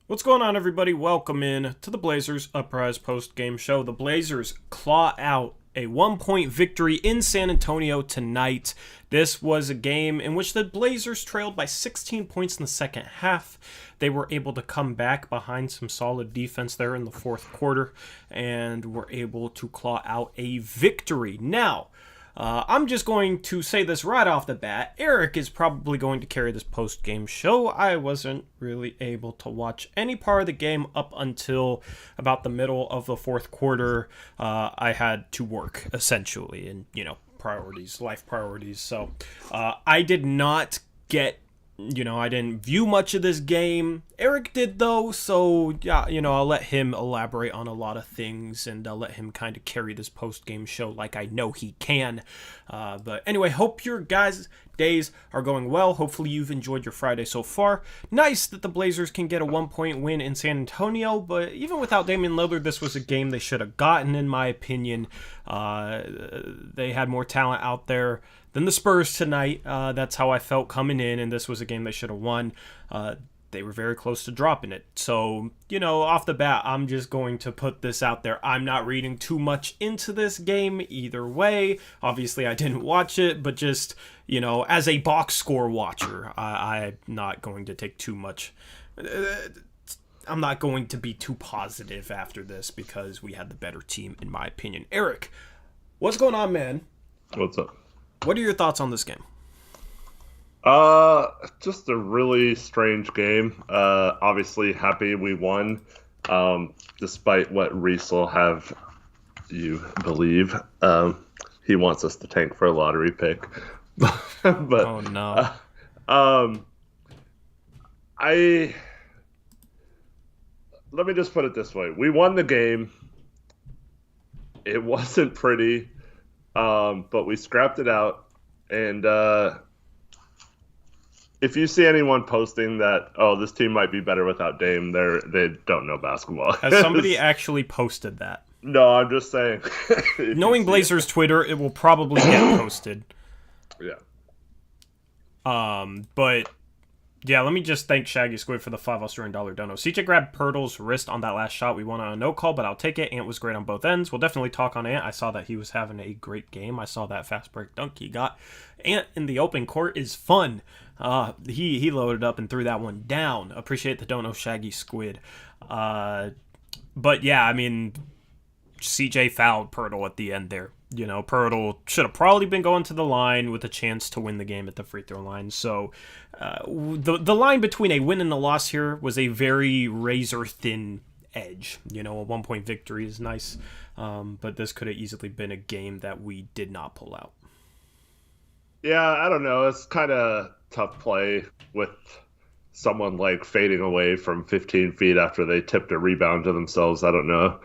What's going on, everybody? Welcome in to the Blazers Uprise Postgame Show. The Blazers claw out a 1-point victory in San Antonio tonight. This was a game in which the Blazers trailed by 16 points in the second half. They were able to come back behind some solid defense there in the fourth quarter and were able to claw out a victory. Now, I'm just going to say this right off the bat. Eric is probably going to carry this post-game show. I wasn't really able to watch any part of the game up until about the middle of the fourth quarter. I had to work, essentially, and, priorities, life priorities. So I did not get I didn't view much of this game. Eric did, though, so, yeah, I'll let him elaborate on a lot of things, and I'll let him kind of carry this post-game show like I know he can. But anyway, hope your guys' days are going well. Hopefully you've enjoyed your Friday so far. Nice that the Blazers can get a 1-point win in San Antonio, but even without Damian Lillard, this was a game they should have gotten, in my opinion. They had more talent out there than the Spurs tonight. That's how I felt coming in, and this was a game they should have won. They were very close to dropping it. So, off the bat, I'm just going to put this out there. I'm not reading too much into this game either way. Obviously, I didn't watch it, but just, as a box score watcher, I'm not going to take too much. I'm not going to be too positive after this because we had the better team, in my opinion. Eric, what's going on, man? What's up? What are your thoughts on this game? Just a really strange game. Obviously happy we won, despite what Reese will have you believe. He wants us to tank for a lottery pick. but Oh no. Let me just put it this way. We won the game. It wasn't pretty, but we scrapped it out. And if you see anyone posting that, this team might be better without Dame, they don't know basketball. Has somebody actually posted that? No, I'm just saying. Knowing Blazers Twitter, it will probably get posted. Yeah. But yeah, let me just thank Shaggy Squid for the $5 Australian dollar dono. CJ grabbed Pirtle's wrist on that last shot. We won on a no call, but I'll take it. Ant was great on both ends. We'll definitely talk on Ant. I saw that he was having a great game. I saw that fast break dunk he got. Ant in the open court is fun. He loaded up and threw that one down. Appreciate the dono, Shaggy Squid. But yeah, I mean, CJ fouled Pirtle at the end there. Pirtle should have probably been going to the line with a chance to win the game at the free throw line. So the line between a win and a loss here was a very razor-thin edge. A 1-point victory is nice, but this could have easily been a game that we did not pull out. Yeah, I don't know. It's kind of tough play with someone like fading away from 15 feet after they tipped a rebound to themselves. I don't know.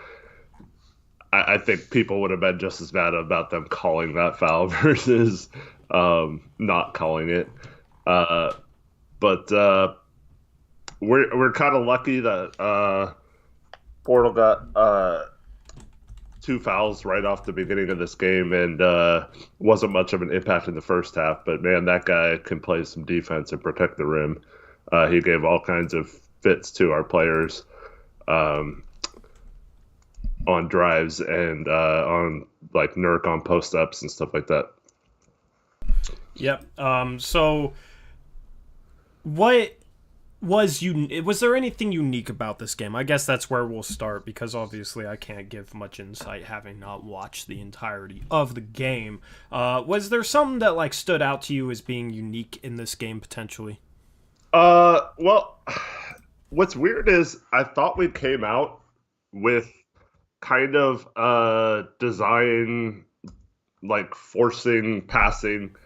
I think people would have been just as mad about them calling that foul versus not calling it. But we're kind of lucky that Portal got 2 fouls right off the beginning of this game and wasn't much of an impact in the first half. But, man, that guy can play some defense and protect the rim. He gave all kinds of fits to our players. On drives and on like Nurk on post ups and stuff like that. Yep. So what was there anything unique about this game? I guess that's where we'll start because obviously I can't give much insight having not watched the entirety of the game. Was there something that like stood out to you as being unique in this game potentially? Well, what's weird is I thought we came out with kind of design like forcing passing,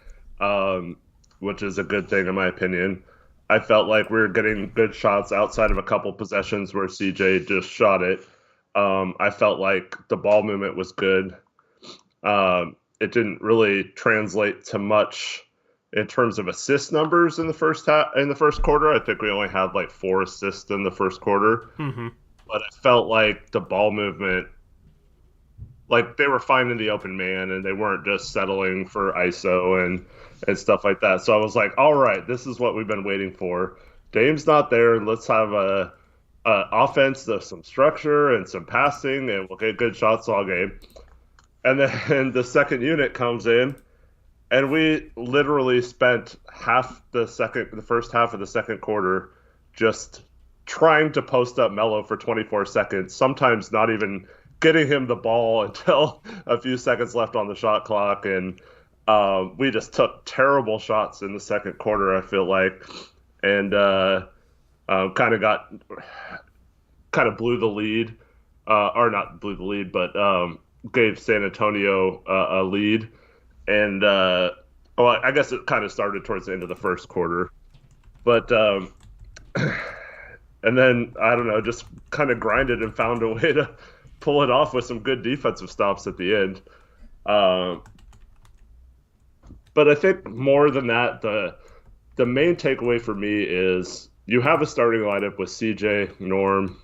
which is a good thing in my opinion. I felt like we were getting good shots outside of a couple possessions where CJ just shot it. I felt like the ball movement was good. It didn't really translate to much in terms of assist numbers in the first quarter. I think we only had like 4 assists in the first quarter. Mm-hmm. But it felt like the ball movement, like they were finding the open man and they weren't just settling for ISO and stuff like that. So I was like, all right, this is what we've been waiting for. Dame's not there. Let's have a offense, some structure and some passing, and we'll get good shots all game. And then the second unit comes in, and we literally spent the first half of the second quarter just trying to post up Melo for 24 seconds, sometimes not even getting him the ball until a few seconds left on the shot clock. And we just took terrible shots in the second quarter, I feel like, and kind of blew the lead, or not blew the lead, but gave San Antonio a lead. And well, I guess it kind of started towards the end of the first quarter, but and then I don't know, just kind of grinded and found a way to pull it off with some good defensive stops at the end. But I think more than that, the main takeaway for me is you have a starting lineup with CJ, Norm,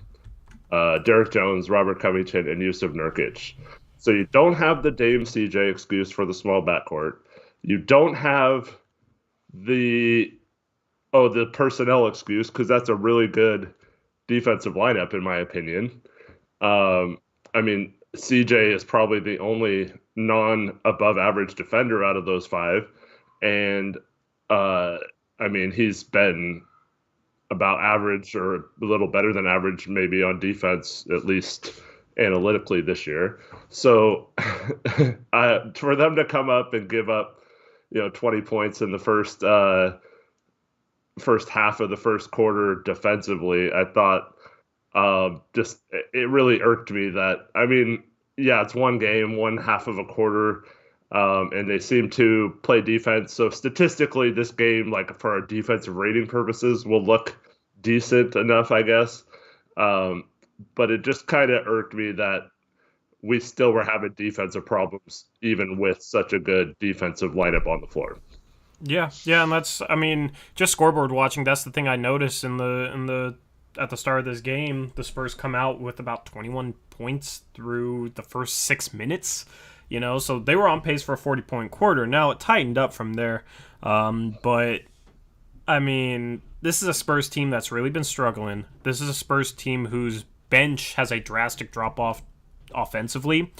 Derek Jones, Robert Covington, and Yusuf Nurkic. So you don't have the Dame CJ excuse for the small backcourt. You don't have the personnel excuse, because that's a really good defensive lineup in my opinion. I mean, CJ is probably the only non-above average defender out of those five, and I mean, he's been about average or a little better than average maybe on defense, at least analytically this year. So for them to come up and give up 20 points in the first half of the first quarter defensively, I thought just it really irked me that, I mean, yeah, it's one game, one half of a quarter, and they seem to play defense. So statistically, this game, like for our defensive rating purposes, will look decent enough, I guess. But it just kind of irked me that we still were having defensive problems, even with such a good defensive lineup on the floor. Yeah, and that's, I mean, just scoreboard watching, that's the thing I noticed in the at the start of this game. The Spurs come out with about 21 points through the first 6 minutes, so they were on pace for a 40-point quarter. Now it tightened up from there, but I mean, this is a Spurs team that's really been struggling. This is a Spurs team whose bench has a drastic drop-off offensively.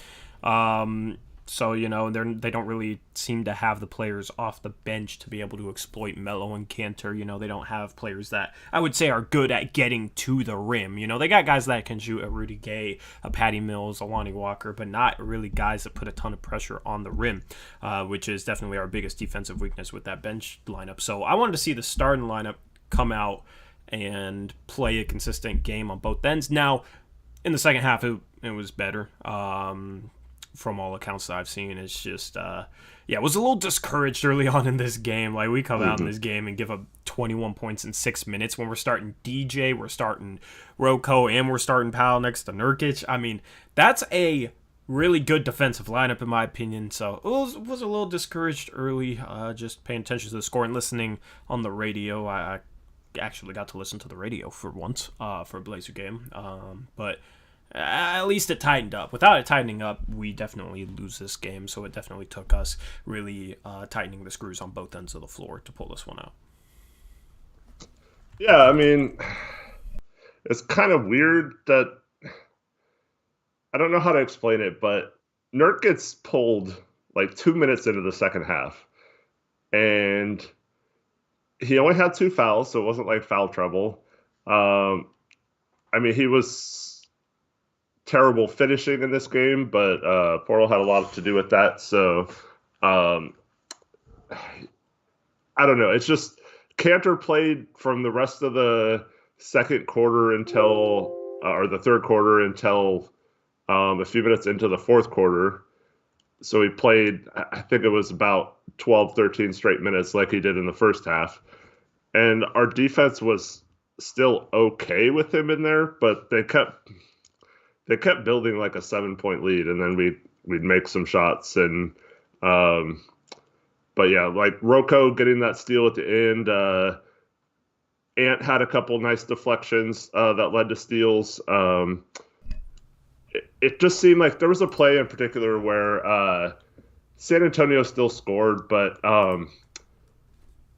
So, they don't really seem to have the players off the bench to be able to exploit Melo and Cantor. They don't have players that I would say are good at getting to the rim. They got guys that can shoot, a Rudy Gay, a Patty Mills, a Lonnie Walker, but not really guys that put a ton of pressure on the rim, which is definitely our biggest defensive weakness with that bench lineup. So I wanted to see the starting lineup come out and play a consistent game on both ends. Now, in the second half, it was better. From all accounts that I've seen, it's just, it was a little discouraged early on in this game. Like, we come out in this game and give up 21 points in 6 minutes when we're starting DJ, we're starting Rocco, and we're starting Powell next to Nurkic. I mean, that's a really good defensive lineup in my opinion. So it was a little discouraged early, just paying attention to the score and listening on the radio. I actually got to listen to the radio for once, for a Blazer game. But at least it tightened up. Without it tightening up, we definitely lose this game. So it definitely took us really tightening the screws on both ends of the floor to pull this one out. Yeah, I mean, it's kind of weird that, I don't know how to explain it, but Nurk gets pulled like 2 minutes into the second half. And he only had 2 fouls, so it wasn't like foul trouble. I mean, he was terrible finishing in this game, but Portal had a lot to do with that. So I don't know. It's just Cantor played from the rest of the second quarter until or the third quarter until a few minutes into the fourth quarter. So he played, I think it was about 12, 13 straight minutes like he did in the first half. And our defense was still okay with him in there, but they kept building like a 7-point lead, and then we'd make some shots. And but yeah, like Rocco getting that steal at the end. Ant had a couple nice deflections that led to steals. It just seemed like there was a play in particular where San Antonio still scored, but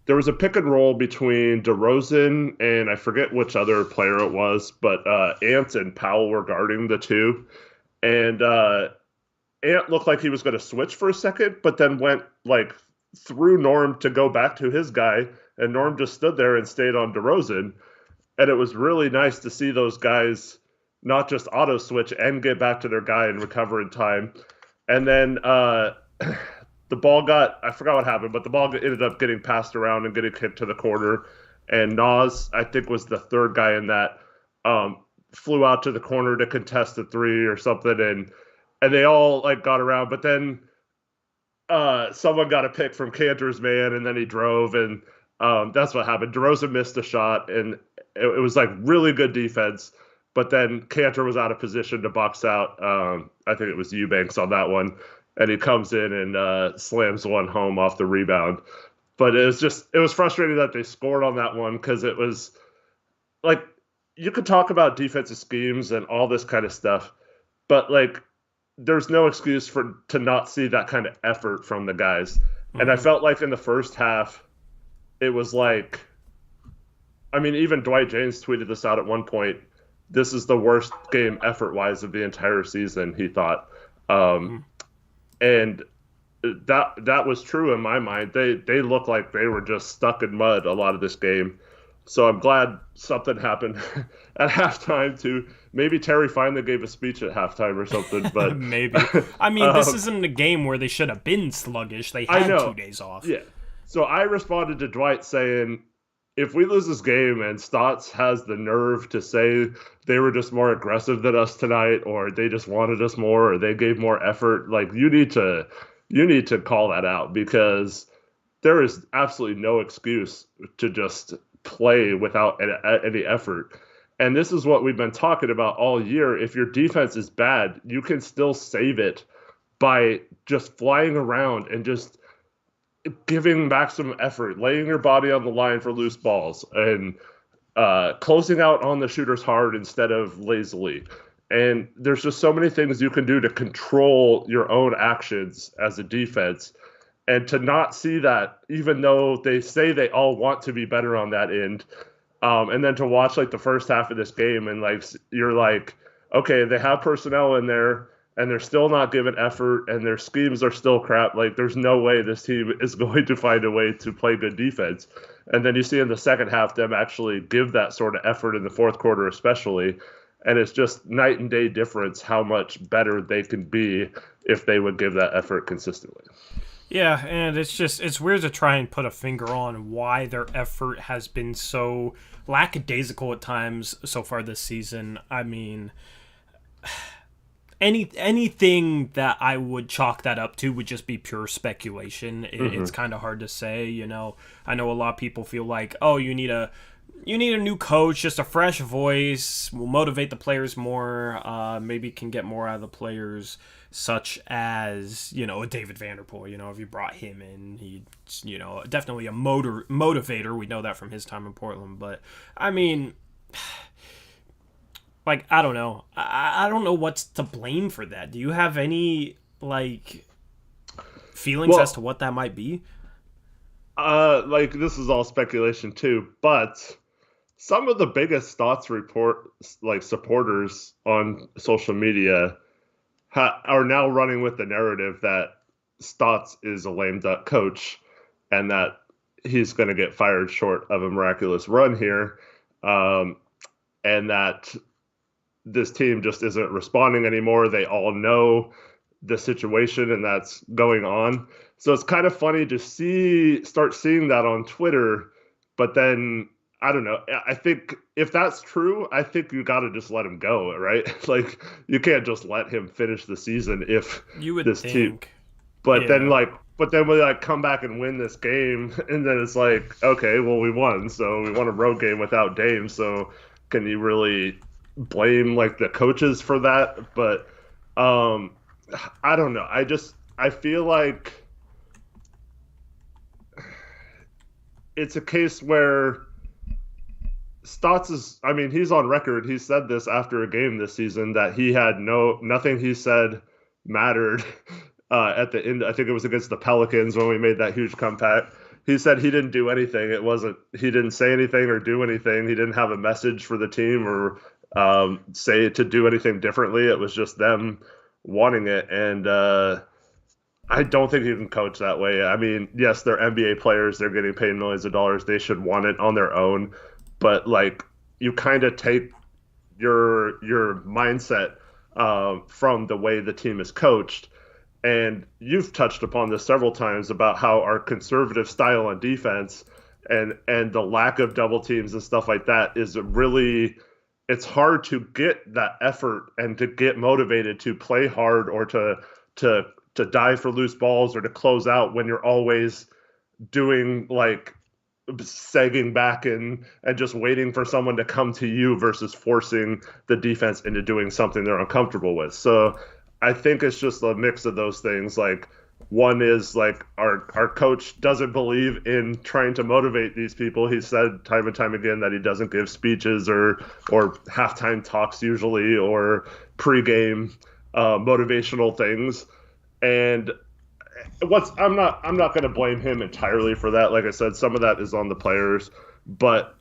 there was a pick and roll between DeRozan and I forget which other player it was, but Ant and Powell were guarding the two. And Ant looked like he was going to switch for a second, but then went like through Norm to go back to his guy, and Norm just stood there and stayed on DeRozan. And it was really nice to see those guys not just auto switch and get back to their guy and recover in time. And then the ball got, I forgot what happened, but the ball ended up getting passed around and getting kicked to the corner. And Nas, I think, was the third guy in that, flew out to the corner to contest the three or something. And they all like got around, but then someone got a pick from Cantor's man, and then he drove, and that's what happened. DeRozan missed a shot, and it was like really good defense. But then Cantor was out of position to box out. I think it was Eubanks on that one, and he comes in and slams one home off the rebound. But it was frustrating that they scored on that one, because it was like, you could talk about defensive schemes and all this kind of stuff, but like, there's no excuse to not see that kind of effort from the guys. Mm-hmm. And I felt like in the first half, it was like, I mean, even Dwight James tweeted this out at one point. This is the worst game effort-wise of the entire season, he thought. And that was true in my mind. They looked like they were just stuck in mud a lot of this game. So I'm glad something happened at halftime too. Maybe Terry finally gave a speech at halftime or something, but maybe. I mean, this isn't a game where they should have been sluggish. They had 2 days off. Yeah. So I responded to Dwight saying, if we lose this game and Stotts has the nerve to say they were just more aggressive than us tonight, or they just wanted us more, or they gave more effort, like, you need to call that out, because there is absolutely no excuse to just play without any effort. And this is what we've been talking about all year. If your defense is bad, you can still save it by just flying around and just giving maximum effort, laying your body on the line for loose balls, and closing out on the shooters hard instead of lazily. And there's just so many things you can do to control your own actions as a defense. And to not see that, even though they say they all want to be better on that end, and then to watch like the first half of this game, and like, you're like, okay, they have personnel in there, and they're still not giving effort, and their schemes are still crap. Like, there's no way this team is going to find a way to play good defense. And then you see in the second half them actually give that sort of effort in the fourth quarter especially. And it's just night and day difference how much better they can be if they would give that effort consistently. Yeah, and it's weird to try and put a finger on why their effort has been so lackadaisical at times so far this season. I mean, anything that I would chalk that up to would just be pure speculation. It's kind of hard to say, you know. I know a lot of people feel like, oh, you need a new coach, just a fresh voice will motivate the players more, maybe can get more out of the players, such as, you know, a David Vanderpool. You know, if you brought him in, he's, you know, definitely a motivator. We know that from his time in Portland. But, I mean, like, I don't know. I don't know what's to blame for that. Do you have any, like, feelings as to what that might be? Like, this is all speculation too, but some of the biggest thoughts supporters on social media are now running with the narrative that Stotts is a lame duck coach and that he's going to get fired short of a miraculous run here, and that this team just isn't responding anymore. They all know the situation and that's going on. So it's kind of funny to start seeing that on Twitter, but then I don't know. I think if that's true, I think you got to just let him go, right? Like, you can't just let him finish the season if you would this think. Team. But then we like come back and win this game, and then it's like, okay, well, we won, so we won a road game without Dame. So can you really blame like the coaches for that? But I don't know. I feel like it's a case where Stotts is, I mean, he's on record. He said this after a game this season that he had nothing he said mattered at the end. I think it was against the Pelicans when we made that huge comeback. he said he didn't do anything. He didn't say anything or do anything. He didn't have a message for the team or say to do anything differently. It was just them wanting it. And I don't think you can coach that way. I mean, yes, they're NBA players. They're getting paid millions of dollars. They should want it on their own. But like, you kind of take your mindset from the way the team is coached. And you've touched upon this several times about how our conservative style on defense and the lack of double teams and stuff like that is really, it's hard to get that effort and to get motivated to play hard or to dive for loose balls or to close out when you're always doing like sagging back and just waiting for someone to come to you versus forcing the defense into doing something they're uncomfortable with. So I think it's just a mix of those things. Like, one is like our coach doesn't believe in trying to motivate these people. He said time and time again that he doesn't give speeches or halftime talks usually or pregame motivational things. And I'm not going to blame him entirely for that. Like I said, some of that is on the players, but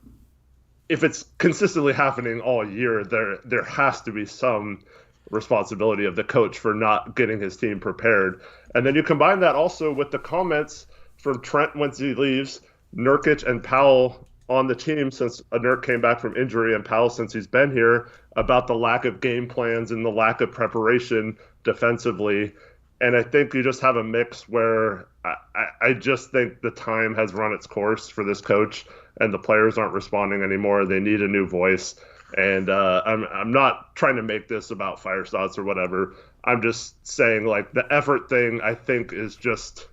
if it's consistently happening all year, there has to be some responsibility of the coach for not getting his team prepared. And then you combine that also with the comments from Trent once he leaves, Nurkic and Powell on the team since Nurk came back from injury and Powell since he's been here, about the lack of game plans and the lack of preparation defensively. And I think you just have a mix where I just think the time has run its course for this coach and the players aren't responding anymore. They need a new voice. And I'm not trying to make this about fire thoughts or whatever. I'm just saying, like, the effort thing, I think, is just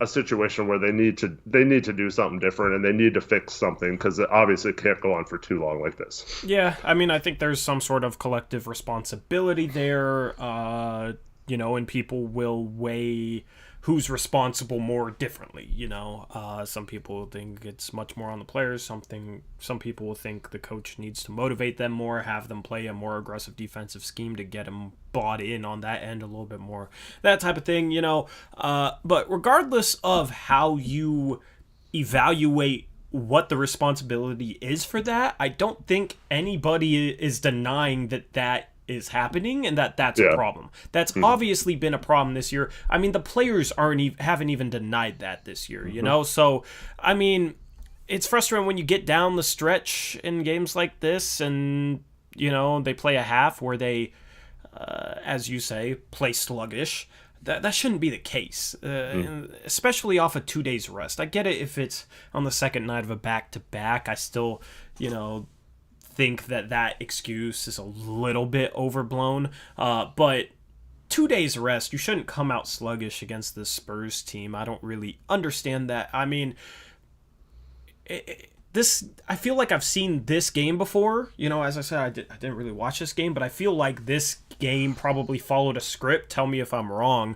a situation where they need to do something different and they need to fix something because it obviously can't go on for too long like this. Yeah, I mean, I think there's some sort of collective responsibility there. And people will weigh who's responsible more differently. Some people think it's much more on the players. Some people will think the coach needs to motivate them more, have them play a more aggressive defensive scheme to get them bought in on that end a little bit more, that type of thing. But regardless of how you evaluate what the responsibility is for that, I don't think anybody is denying that is happening and that's a problem. That's obviously been a problem this year. I mean, the players haven't even denied that this year, So, I mean, it's frustrating when you get down the stretch in games like this and, they play a half where they, as you say, play sluggish. That shouldn't be the case, especially off of 2 days rest. I get it if it's on the second night of a back-to-back. I still, think that excuse is a little bit overblown, but 2 days rest, you shouldn't come out sluggish against the Spurs team. I don't really understand that. I mean, I feel like I've seen this game before. As I said, I didn't really watch this game, but I feel like this game probably followed a script. Tell me if I'm wrong.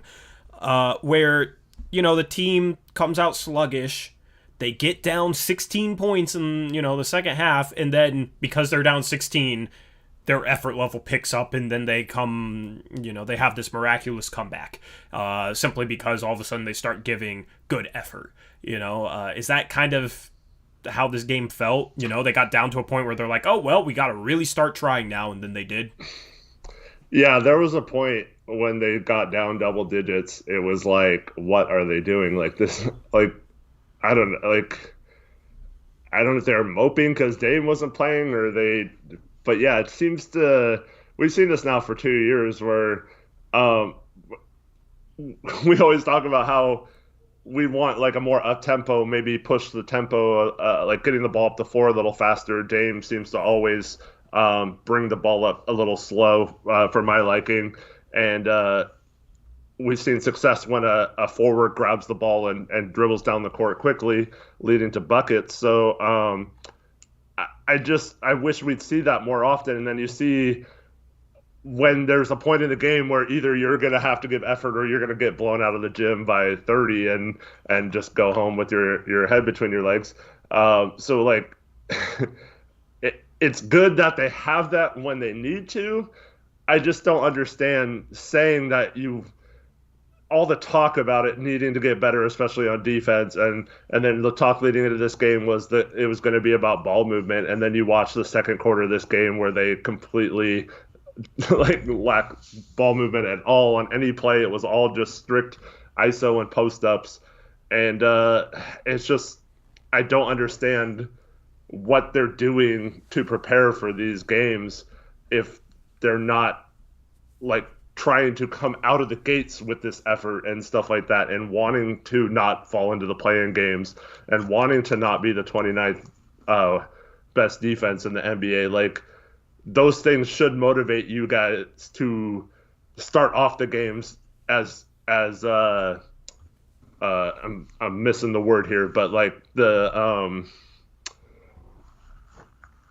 Where the team comes out sluggish. They get down 16 points in, the second half, and then because they're down 16, their effort level picks up, and then they they have this miraculous comeback, simply because all of a sudden they start giving good effort. Is that kind of how this game felt? They got down to a point where they're like, oh, well, we got to really start trying now, and then they did. Yeah, there was a point when they got down double digits. It was like, what are they doing? Like this, like, I don't know if they're moping because Dame wasn't playing but yeah, it seems we've seen this now for 2 years where we always talk about how we want like a more up tempo, maybe push the tempo, like getting the ball up the floor a little faster. Dame seems to always bring the ball up a little slow for my liking. And we've seen success when a forward grabs the ball and dribbles down the court quickly, leading to buckets. So I wish we'd see that more often. And then you see when there's a point in the game where either you're going to have to give effort or you're going to get blown out of the gym by 30 and just go home with your head between your legs. So like it's good that they have that when they need to. I just don't understand saying that all the talk about it needing to get better, especially on defense, and then the talk leading into this game was that it was going to be about ball movement, and then you watch the second quarter of this game where they completely like lack ball movement at all on any play. It was all just strict ISO and post ups, and it's just I don't understand what they're doing to prepare for these games if they're not like trying to come out of the gates with this effort and stuff like that, and wanting to not fall into the play-in games and wanting to not be the 29th best defense in the NBA. Like, those things should motivate you guys to start off the games as I'm missing the word here, but like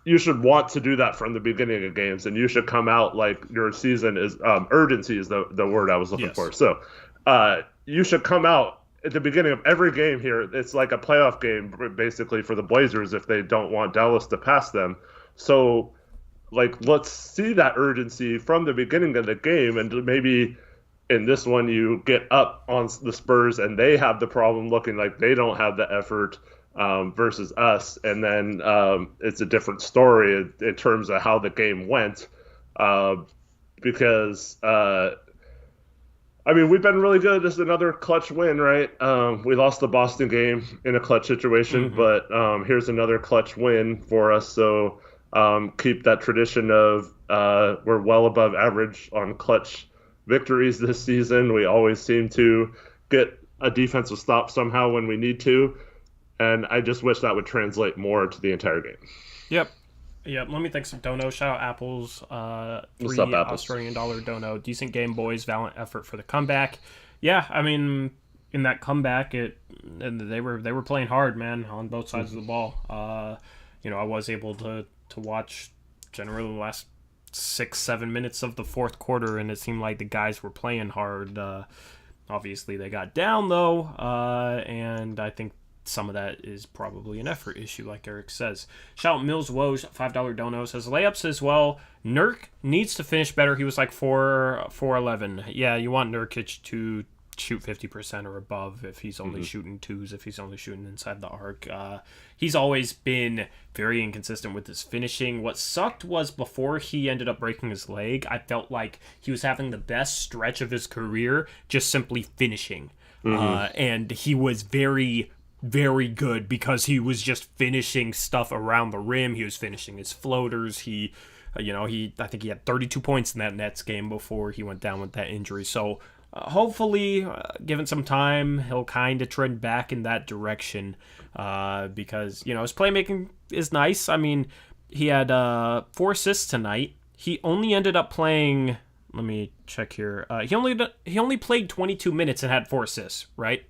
you should want to do that from the beginning of games, and you should come out like your season is urgency is the word I was looking for. So you should come out at the beginning of every game here. It's like a playoff game basically for the Blazers if they don't want Dallas to pass them. So like, let's see that urgency from the beginning of the game, and maybe in this one you get up on the Spurs and they have the problem looking like they don't have the effort versus us, and then it's a different story in terms of how the game went, because I mean, we've been really good. This is another clutch win, right? We lost the Boston game in a clutch situation, but here's another clutch win for us, so keep that tradition of we're well above average on clutch victories this season. We always seem to get a defensive stop somehow when we need to. And I just wish that would translate more to the entire game. Yep. Let me thank some dono. Shout out Apples. What's up, Apples? Australian dollar dono. Decent game, boys. Valiant effort for the comeback. Yeah, I mean, in that comeback, they were playing hard, man, on both sides of the ball. I was able to watch generally the last 6-7 minutes of the fourth quarter, and it seemed like the guys were playing hard. Obviously, they got down though, and I think some of that is probably an effort issue, like Eric says. Shout out Mills Woj, $5 dono, says layups as well. Nurk needs to finish better. He was like 4-11. Yeah, you want Nurkic to shoot 50% or above if he's only shooting twos, if he's only shooting inside the arc. He's always been very inconsistent with his finishing. What sucked was before he ended up breaking his leg, I felt like he was having the best stretch of his career just simply finishing. And he was very, very good because he was just finishing stuff around the rim. He was finishing his floaters. I think he had 32 points in that Nets game before he went down with that injury. So hopefully, given some time, he'll kind of trend back in that direction because, his playmaking is nice. I mean, he had 4 assists tonight. He only ended up playing, let me check here. He only played 22 minutes and had 4 assists, right?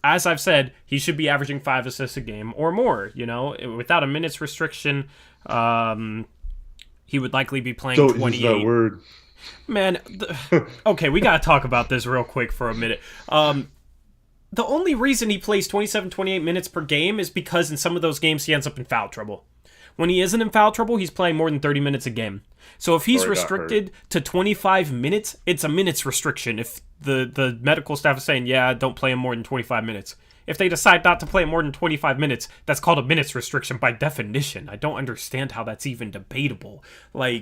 As I've said, he should be averaging 5 assists a game or more, Without a minutes restriction, he would likely be playing 28. Don't use that word. Man, okay, we got to talk about this real quick for a minute. The only reason he plays 27, 28 minutes per game is because in some of those games he ends up in foul trouble. When he isn't in foul trouble, he's playing more than 30 minutes a game. So if he's restricted to 25 minutes, it's a minutes restriction. If the medical staff is saying, yeah, don't play him more than 25 minutes. If they decide not to play him more than 25 minutes, that's called a minutes restriction by definition. I don't understand how that's even debatable. Well,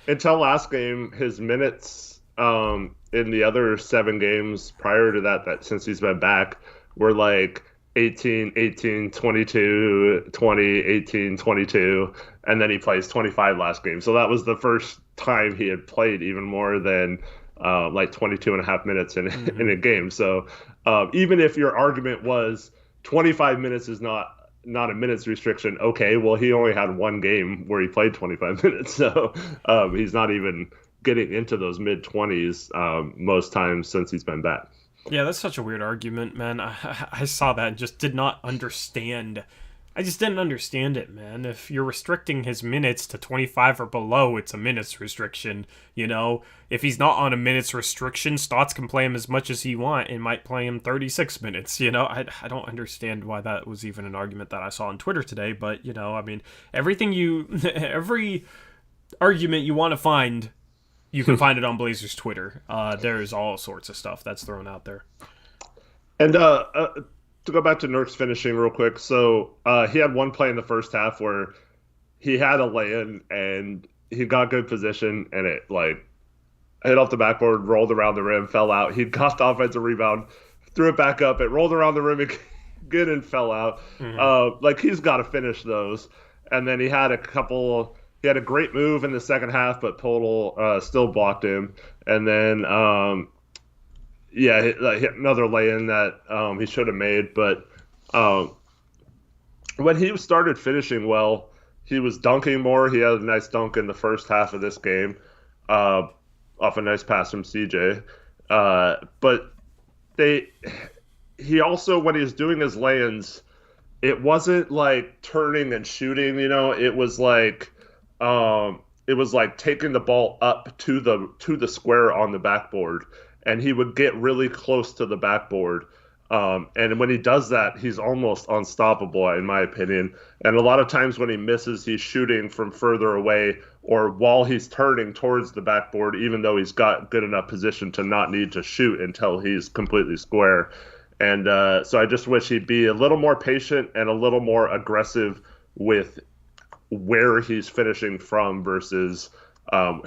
until last game, his minutes in the other 7 games prior to that since he's been back were like 18, 18, 22, 20, 18, 22, and then he plays 25 last game. So that was the first time he had played even more than like 22 and a half minutes in a game. So even if your argument was 25 minutes is not a minutes restriction, okay, well, he only had 1 game where he played 25 minutes. So he's not even getting into those mid-20s most times since he's been back. Yeah, that's such a weird argument, man. I saw that and just did not understand. I just didn't understand it, man. If you're restricting his minutes to 25 or below, it's a minutes restriction, If he's not on a minutes restriction, Stotts can play him as much as he want and might play him 36 minutes, I don't understand why that was even an argument that I saw on Twitter today, but, I mean, every argument you want to find You can find it on Blazers Twitter. There's all sorts of stuff that's thrown out there. And to go back to Nurk's finishing real quick, so he had one play in the first half where he had a lay-in and he got good position and it hit off the backboard, rolled around the rim, fell out. He got the offensive rebound, threw it back up, it rolled around the rim again and fell out. He's got to finish those. And then he had a great move in the second half, but Total still blocked him. And then hit another lay-in that he should have made. But when he started finishing well, he was dunking more. He had a nice dunk in the first half of this game, off a nice pass from CJ. But he also, when he was doing his lay-ins, it wasn't like turning and shooting, it was like taking the ball up to the square on the backboard, and he would get really close to the backboard. And when he does that, he's almost unstoppable, in my opinion. And a lot of times when he misses, he's shooting from further away or while he's turning towards the backboard, even though he's got good enough position to not need to shoot until he's completely square. And so I just wish he'd be a little more patient and a little more aggressive with where he's finishing from versus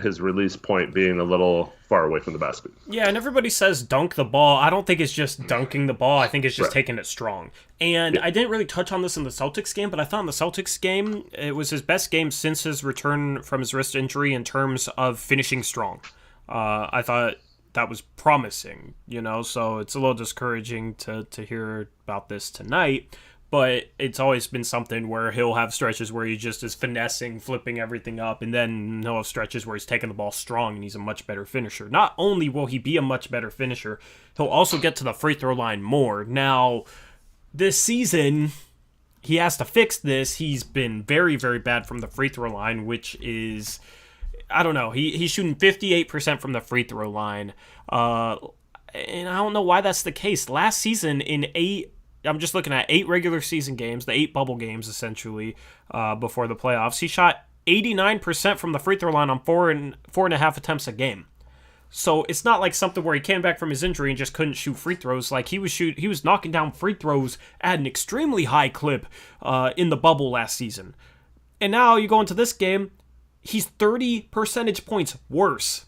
his release point being a little far away from the basket. Yeah, and everybody says dunk the ball. I don't think it's just dunking the ball. I think it's just taking it strong. And I didn't really touch on this in the Celtics game, but I thought in the Celtics game, it was his best game since his return from his wrist injury in terms of finishing strong. I thought that was promising, so it's a little discouraging to hear about this tonight. But it's always been something where he'll have stretches where he just is finessing, flipping everything up, and then he'll have stretches where he's taking the ball strong and he's a much better finisher. Not only will he be a much better finisher, he'll also get to the free throw line more. Now, this season, he has to fix this. He's been very, very bad from the free throw line, which is, I don't know, he's shooting 58% from the free throw line. And I don't know why that's the case. Last season, I'm just looking at 8 regular season games, the 8 bubble games essentially, before the playoffs. He shot 89% from the free throw line on 4.5 attempts a game. So it's not like something where he came back from his injury and just couldn't shoot free throws. Like he was knocking down free throws at an extremely high clip in the bubble last season. And now you go into this game, he's 30 percentage points worse,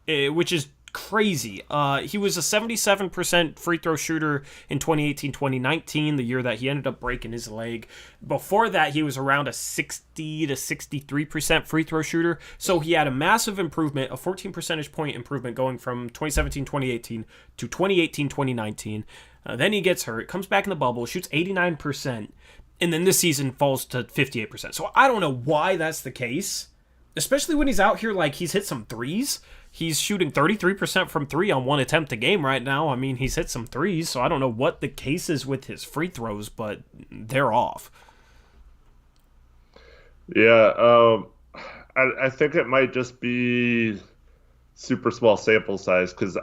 which is crazy. He was a 77% free throw shooter in 2018-2019, the year that he ended up breaking his leg. Before that, he was around a 60 to 63% free throw shooter. So he had a massive improvement, a 14 percentage point improvement going from 2017-2018 to 2018-2019. Then he gets hurt, comes back in the bubble, shoots 89%, and then this season falls to 58%. So I don't know why that's the case, especially when he's out here like he's hit some threes. He's shooting 33% from 3 on 1 attempt a game right now. I mean, he's hit some threes, so I don't know what the case is with his free throws, but they're off. Yeah, I think it might just be super small sample size because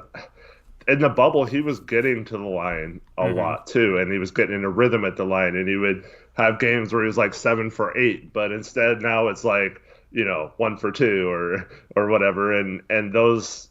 in the bubble, he was getting to the line a lot too, and he was getting in a rhythm at the line, and he would have games where he was like 7 for 8, but instead now it's like, 1 for 2 or whatever. And those,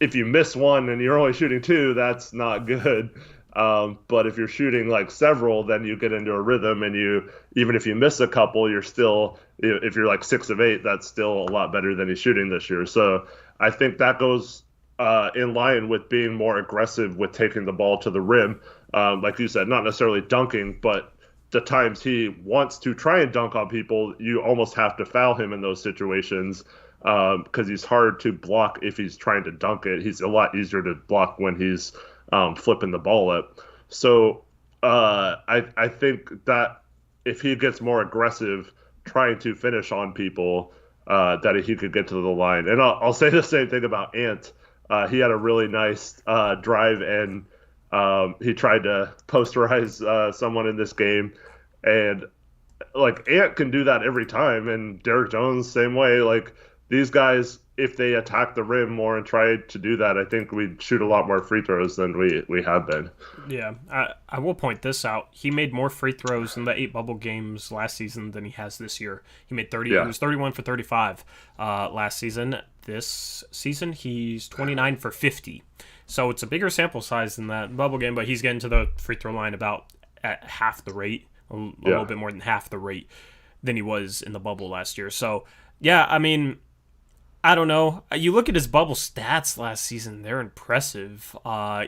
if you miss one and you're only shooting 2, that's not good. But if you're shooting like several, then you get into a rhythm, and even if you miss a couple, you're still, if you're like 6 of 8, that's still a lot better than he's shooting this year. So I think that goes in line with being more aggressive with taking the ball to the rim. Like you said, not necessarily dunking, but the times he wants to try and dunk on people, you almost have to foul him in those situations because he's hard to block if he's trying to dunk it. He's a lot easier to block when he's flipping the ball up. So I think that if he gets more aggressive trying to finish on people, that he could get to the line. And I'll say the same thing about Ant. He had a really nice drive, and he tried to posterize someone in this game, and like Ant can do that every time, and Derek Jones same way. Like these guys, if they attack the rim more and try to do that, I think we'd shoot a lot more free throws than we have been. Yeah, I will point this out. He made more free throws in the 8 bubble games last season than he has this year. He made 30. Yeah. He was 31 for 35 last season. this season, he's 29 for 50. So it's a bigger sample size than that bubble game, but he's getting to the free throw line about at half the rate, a little bit more than half the rate than he was in the bubble last year. So, yeah, I mean, I don't know. You look at his bubble stats last season, they're impressive.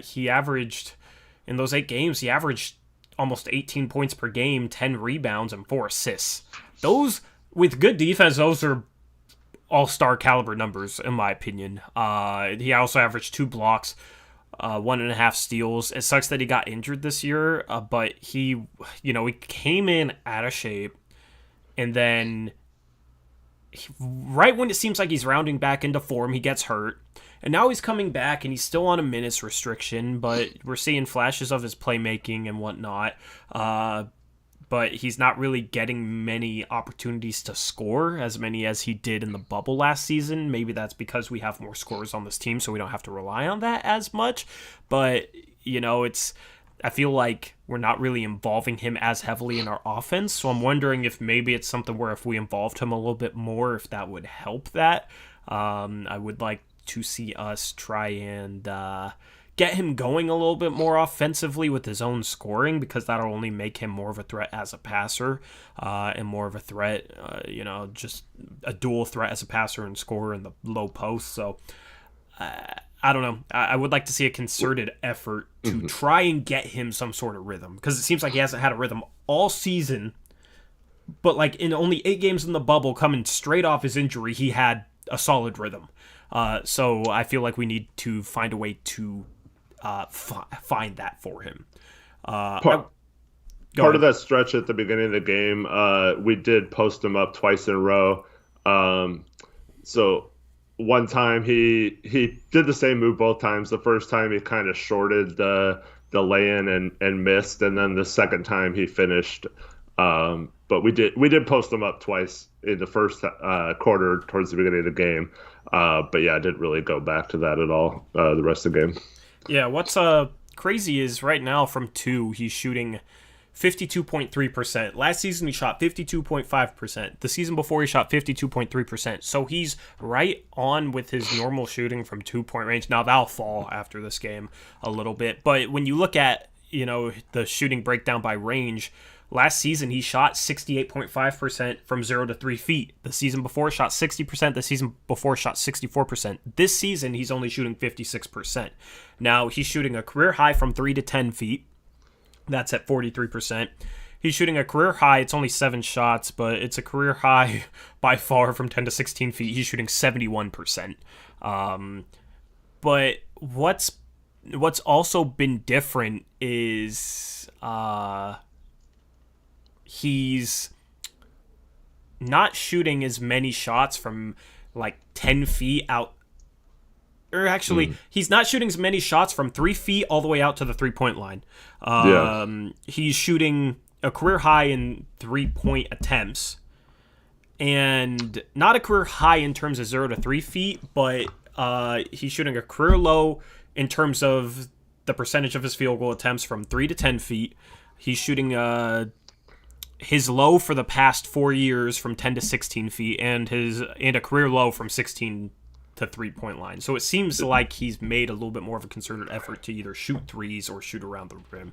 He averaged, in those 8 games, he averaged almost 18 points per game, 10 rebounds, and 4 assists. Those, with good defense, those are all-star caliber numbers, in my opinion. He also averaged 2 blocks, 1.5 steals. It sucks that he got injured this year, but he came in out of shape, and then right when it seems like he's rounding back into form, he gets hurt. And now he's coming back, and he's still on a minutes restriction, but we're seeing flashes of his playmaking and whatnot. But he's not really getting many opportunities to score, as many as he did in the bubble last season. Maybe that's because we have more scorers on this team, so we don't have to rely on that as much. But, I feel like we're not really involving him as heavily in our offense, so I'm wondering if maybe it's something where if we involved him a little bit more, if that would help that. I would like to see us try and get him going a little bit more offensively with his own scoring, because that'll only make him more of a threat as a passer, and more of a threat, just a dual threat as a passer and scorer in the low post. So I don't know. I would like to see a concerted effort to try and get him some sort of rhythm, because it seems like he hasn't had a rhythm all season, but like in only 8 games in the bubble, coming straight off his injury, he had a solid rhythm. So I feel like we need to find a way to find that for him. Part of that stretch at the beginning of the game, we did post him up twice in a row. So one time he did the same move both times. The first time he kind of shorted the lay-in and missed, and then the second time he finished. But we did post him up twice in the first quarter towards the beginning of the game. But yeah, I didn't really go back to that at all the rest of the game. Yeah, what's crazy is right now from 2, he's shooting 52.3%. Last season he shot 52.5%. The season before he shot 52.3%. So he's right on with his normal shooting from 2-point range. Now that'll fall after this game a little bit. But when you look at, the shooting breakdown by range, last season he shot 68.5% from 0 to 3 feet. The season before shot 60%. The season before shot 64%. This season he's only shooting 56%. Now he's shooting a career high from 3 to 10 feet. That's at 43%. He's shooting a career high. It's only 7 shots, but it's a career high by far from 10 to 16 feet. He's shooting 71%. But what's also been different is he's not shooting as many shots from like 10 feet out. Or actually, he's not shooting as many shots from 3 feet all the way out to the 3-point line. He's shooting a career high in 3-point attempts, and not a career high in terms of 0 to 3 feet, but he's shooting a career low in terms of the percentage of his field goal attempts from 3 to 10 feet. He's shooting his low for the past 4 years from 10 to 16 feet, and a career low from 16 to 3-point line. So it seems like he's made a little bit more of a concerted effort to either shoot threes or shoot around the rim.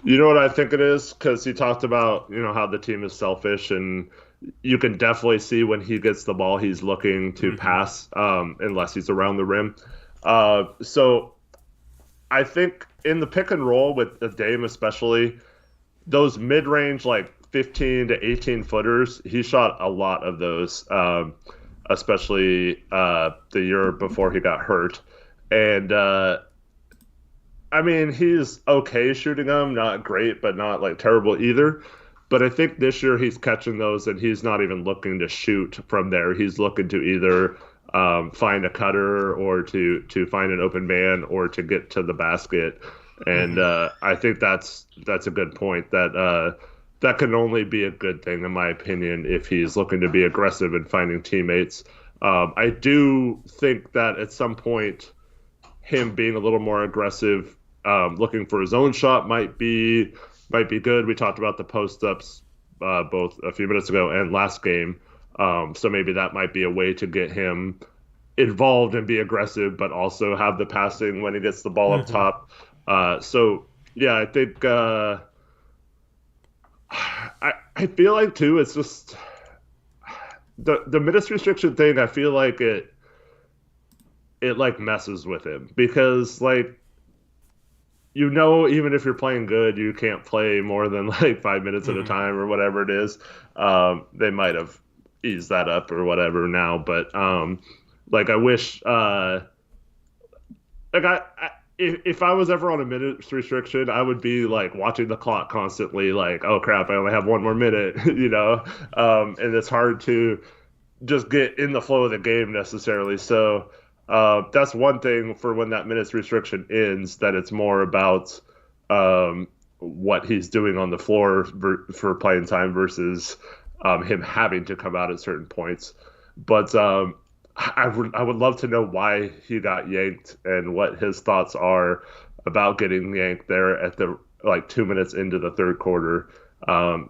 You know what I think it is? Because he talked about, how the team is selfish, and you can definitely see when he gets the ball, he's looking to pass, unless he's around the rim. So I think in the pick and roll with Dame especially, those mid-range, like 15 to 18 footers, he shot a lot of those, especially the year before he got hurt. And he's okay shooting them, not great, but not like terrible either. But I think this year he's catching those, and he's not even looking to shoot from there. He's looking to either find a cutter or to find an open man or to get to the basket. And I think that's a good point. That can only be a good thing, in my opinion, if he's looking to be aggressive and finding teammates. I do think that at some point, him being a little more aggressive, looking for his own shot might be good. We talked about the post-ups both a few minutes ago and last game. So maybe that might be a way to get him involved and be aggressive, but also have the passing when he gets the ball up Hmm. top. So yeah, I think I feel like too. It's just the minutes restriction thing. I feel like it like messes with him because like even if you're playing good, you can't play more than like 5 minutes at a Hmm. time or whatever it is. They might have eased that up or whatever now, but like I wish like if I was ever on a minutes restriction, I would be like watching the clock constantly, like, oh crap, I only have one more minute, and it's hard to just get in the flow of the game necessarily. So that's one thing for when that minutes restriction ends, that it's more about what he's doing on the floor for playing time versus him having to come out at certain points. But I would love to know why he got yanked and what his thoughts are about getting yanked there at the like 2 minutes into the third quarter. Um,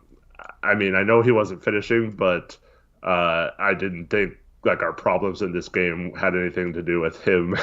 I mean, I know he wasn't finishing, but I didn't think like our problems in this game had anything to do with him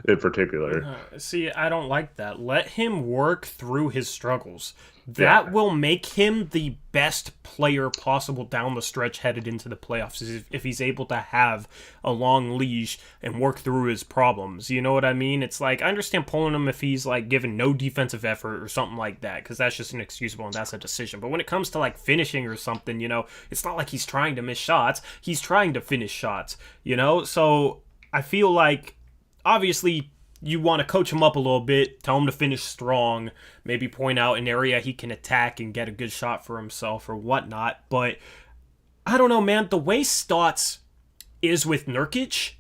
in particular. See, I don't like that. Let him work through his struggles. That Yeah, will make him the best player possible down the stretch headed into the playoffs if he's able to have a long leash and work through his problems. You know what I mean? It's like, I understand pulling him if he's like given no defensive effort or something like that, because that's just inexcusable and that's a decision. But when it comes to like finishing or something, it's not like he's trying to miss shots. He's trying to finish shots. So I feel like obviously you want to coach him up a little bit, tell him to finish strong, maybe point out an area he can attack and get a good shot for himself or whatnot. But I don't know, man. The way Stotts is with Nurkic,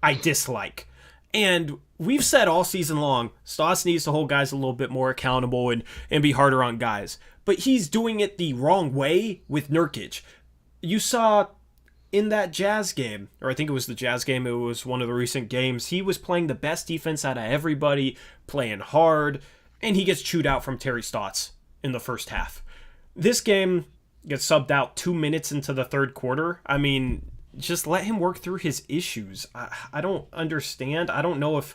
I dislike. And we've said all season long, Stotts needs to hold guys a little bit more accountable and be harder on guys. But he's doing it the wrong way with Nurkic. You saw in that Jazz game, or I think it was the Jazz game, it was one of the recent games, he was playing the best defense out of everybody, playing hard, and he gets chewed out from Terry Stotts in the first half. This game gets subbed out 2 minutes into the third quarter. I mean, just let him work through his issues. I don't understand. I don't know if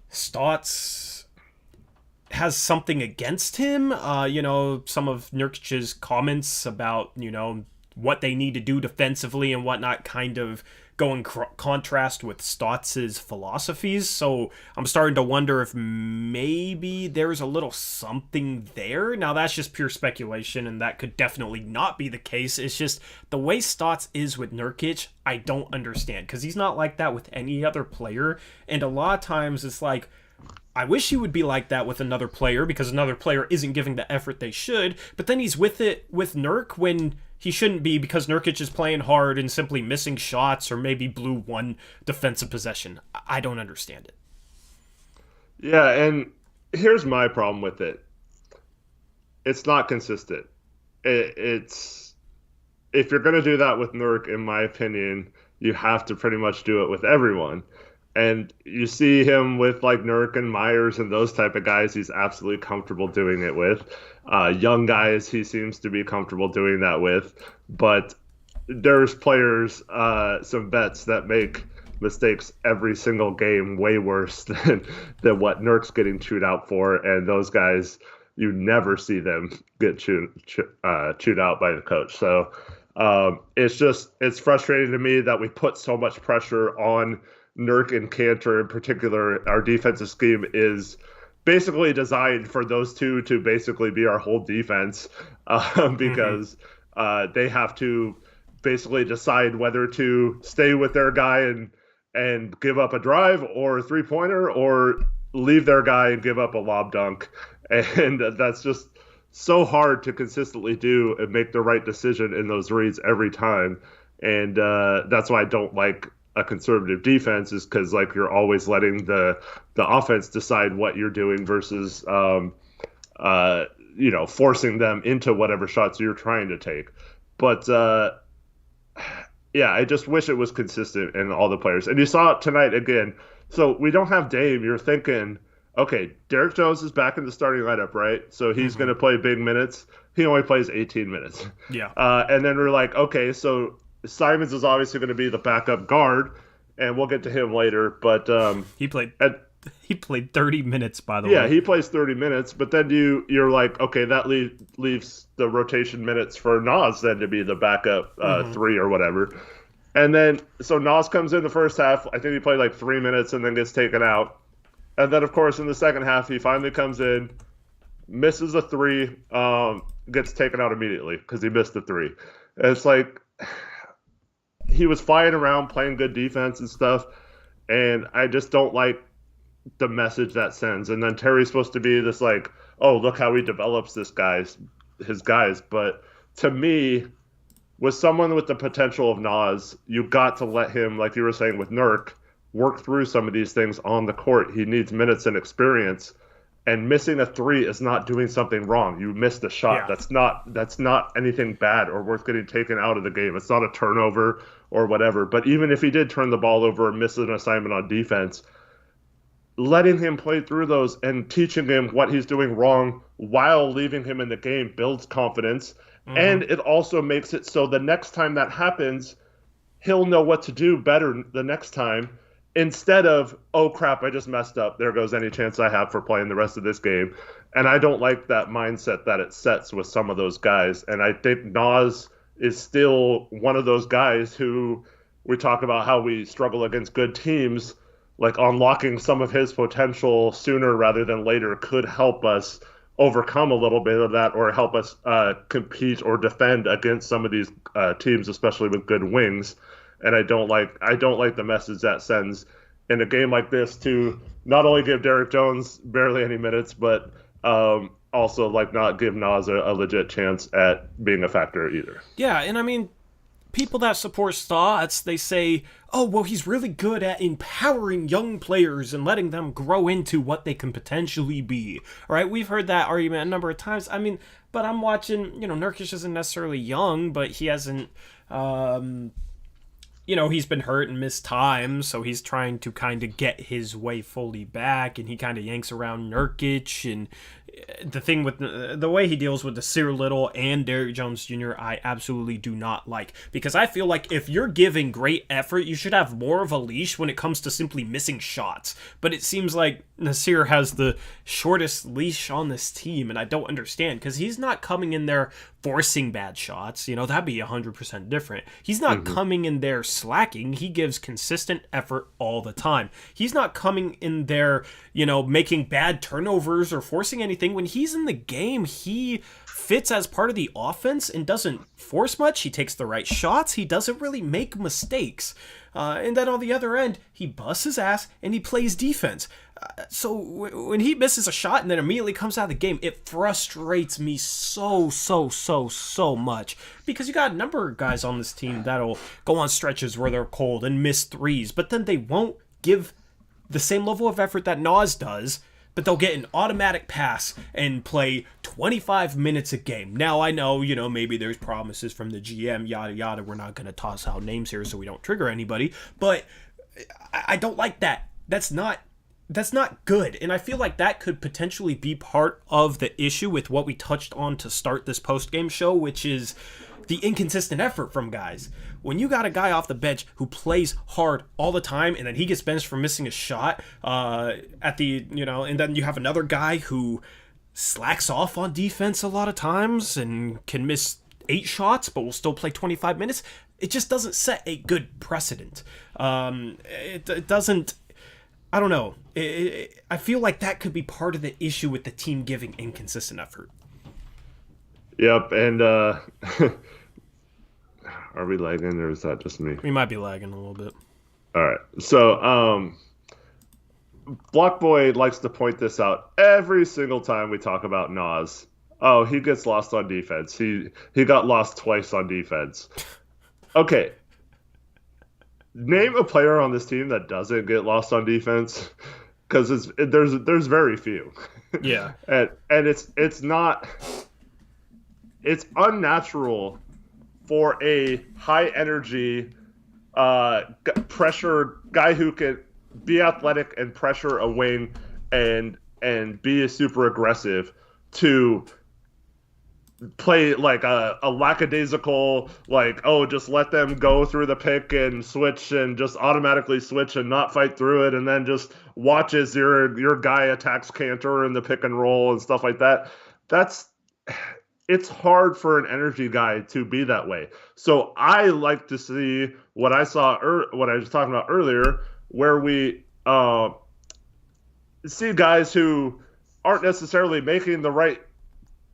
Stotts has something against him. Some of Nurkic's comments about, what they need to do defensively and whatnot kind of go in contrast with Stotts's philosophies. So I'm starting to wonder if maybe there's a little something there. Now that's just pure speculation, and that could definitely not be the case. It's just the way Stotts is with Nurkic, I don't understand, because he's not like that with any other player. And a lot of times it's like, I wish he would be like that with another player because another player isn't giving the effort they should, but then he's with it with Nurk when he shouldn't be because Nurkic is playing hard and simply missing shots or maybe blew one defensive possession. I don't understand it. yeah, and here's my problem with it. It's not consistent. It's if you're going to do that with Nurk, in my opinion, you have to pretty much do it with everyone. And you see him with like Nurk and Myers and those type of guys, he's absolutely comfortable doing it with. Young guys, he seems to be comfortable doing that with. But there's players, some vets that make mistakes every single game way worse than what Nurk's getting chewed out for. And those guys, you never see them get chewed out by the coach. So it's frustrating to me that we put so much pressure on Nurk and Cantor in particular. Our defensive scheme is basically designed for those two to basically be our whole defense Mm-hmm. because they have to basically decide whether to stay with their guy and give up a drive or a three-pointer or leave their guy and give up a lob dunk. And that's just so hard to consistently do and make the right decision in those reads every time. And that's why I don't like a conservative defense, is because like you're always letting the offense decide what you're doing versus uh, forcing them into whatever shots you're trying to take. But yeah, I just wish it was consistent in all the players. And you saw it tonight again. So we don't have Dame. You're thinking, okay, Derek Jones is back in the starting lineup, right? So he's going Mm-hmm. to play big minutes. He only plays 18 minutes. Yeah. And then we're like, okay, so Simons is obviously going to be the backup guard. and we'll get to him later. But He played at, he played 30 minutes, by the yeah, way. he plays 30 minutes, but then you're like, okay, that leaves the rotation minutes for Nas then to be the backup three or whatever. And then so Nas comes in the first half. I think he played like 3 minutes and then gets taken out. And then of course in the second half he finally comes in, misses a three, gets taken out immediately because he missed the three. And it's like he was flying around playing good defense and stuff, and I just don't like the message that sends. And then Terry's supposed to be this like, oh, look how he develops his guys. But to me, with someone with the potential of Nas, you got to let him, like you were saying with Nurk, work through some of these things on the court. He needs minutes and experience. And missing a three is not doing something wrong. You missed a shot. Yeah. That's not anything bad or worth getting taken out of the game. It's not a turnover or whatever. But even if he did turn the ball over or miss an assignment on defense, letting him play through those and teaching him what he's doing wrong while leaving him in the game builds confidence. And it also makes it so the next time that happens, he'll know what to do better the next time, instead of, oh crap, I just messed up. There goes any chance I have for playing the rest of this game. And I don't like that mindset that it sets with some of those guys. And I think Nas is still one of those guys who we talk about how we struggle against good teams. Like unlocking some of his potential sooner rather than later could help us overcome a little bit of that, or help us compete or defend against some of these teams, especially with good wings. And I don't like the message that sends in a game like this to not only give Derrick Jones barely any minutes, but also like not give Nas a legit chance at being a factor either. Yeah, and I mean, people that support Stotts, they say, oh, well, he's really good at empowering young players and letting them grow into what they can potentially be. All right, we've heard that argument a number of times. I mean, but I'm watching, Nurkic isn't necessarily young, but he hasn't, he's been hurt and missed time, so he's trying to kind of get his way fully back, and he kind of yanks around Nurkic, and the thing with the way he deals with Nasir Little and Derrick Jones Jr., I absolutely do not like, because I feel like if you're giving great effort, you should have more of a leash when it comes to simply missing shots. But it seems like Nasir has the shortest leash on this team, and I don't understand, because he's not coming in there forcing bad shots. That'd be 100% different. He's not coming in there slacking. He gives consistent effort all the time. He's not coming in there, making bad turnovers or forcing anything. When he's in the game, he fits as part of the offense and doesn't force much. He takes the right shots. He doesn't really make mistakes. And then on the other end, he busts his ass and he plays defense. So when he misses a shot and then immediately comes out of the game, it frustrates me so much, because you got a number of guys on this team that'll go on stretches where they're cold and miss threes, but then they won't give the same level of effort that Nas does, but they'll get an automatic pass and play 25 minutes a game. Now, I know, maybe there's promises from the GM, yada, yada. We're not going to toss out names here so we don't trigger anybody, but I don't like that. That's not good. And I feel like that could potentially be part of the issue with what we touched on to start this post-game show, which is the inconsistent effort from guys. When you got a guy off the bench who plays hard all the time, and then he gets benched for missing a shot and then you have another guy who slacks off on defense a lot of times and can miss 8 shots but will still play 25 minutes, it just doesn't set a good precedent. It doesn't... I don't know. I feel like that could be part of the issue with the team giving inconsistent effort. Yep, and are we lagging, or is that just me? We might be lagging a little bit. All right. So, Block Boy likes to point this out every single time we talk about Nas. Oh, he gets lost on defense. He got lost twice on defense. Okay. Name a player on this team that doesn't get lost on defense, because there's very few. Yeah. and it's unnatural for a high energy pressure guy who can be athletic and pressure a wing and be super aggressive to play like a lackadaisical, like, oh, just let them go through the pick and switch and just automatically switch and not fight through it, and then just watch as your guy attacks Cantor in the pick and roll and stuff like that. That's it's hard for an energy guy to be that way. So I like to see what I saw, what I was talking about earlier, where we see guys who aren't necessarily making the right,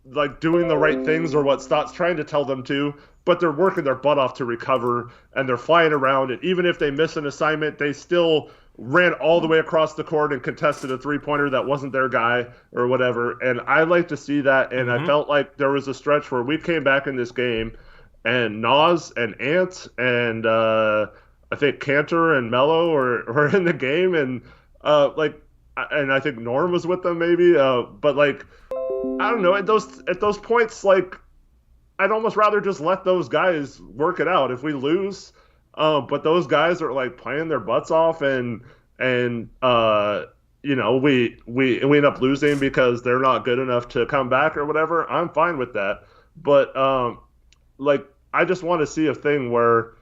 like doing the right things or what Stott's trying to tell them to, but they're working their butt off to recover and they're flying around. And even if they miss an assignment, they still ran all the way across the court and contested a three-pointer that wasn't their guy or whatever. And I like to see that. And I felt like there was a stretch where we came back in this game and Nas and Ant and I think Cantor and Mello were in the game. And and I think Norm was with them maybe. But like, I don't know, at those points, like, I'd almost rather just let those guys work it out. If we lose, but those guys are like playing their butts off, and you know, we end up losing because they're not good enough to come back or whatever. I'm fine with that, but like, I just want to see a thing where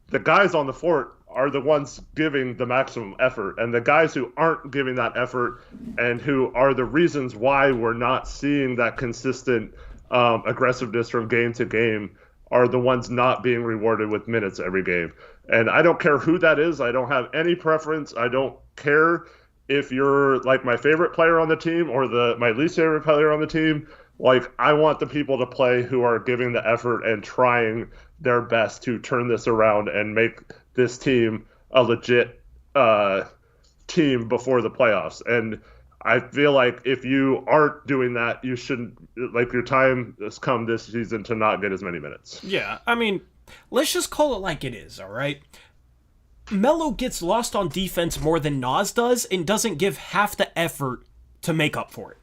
the guys on the fort are the ones giving the maximum effort, and the guys who aren't giving that effort and who are the reasons why we're not seeing that consistent aggressiveness from game to game are the ones not being rewarded with minutes every game. And I don't care who that is. I don't have any preference. I don't care if you're like my favorite player on the team or my least favorite player on the team. Like, I want the people to play who are giving the effort and trying their best to turn this around and make this team a legit team before the playoffs. And I feel like if you aren't doing that, you shouldn't, like, your time has come this season to not get as many minutes. Yeah, I mean, let's just call it like it is, all right? Melo gets lost on defense more than Nas does and doesn't give half the effort to make up for it.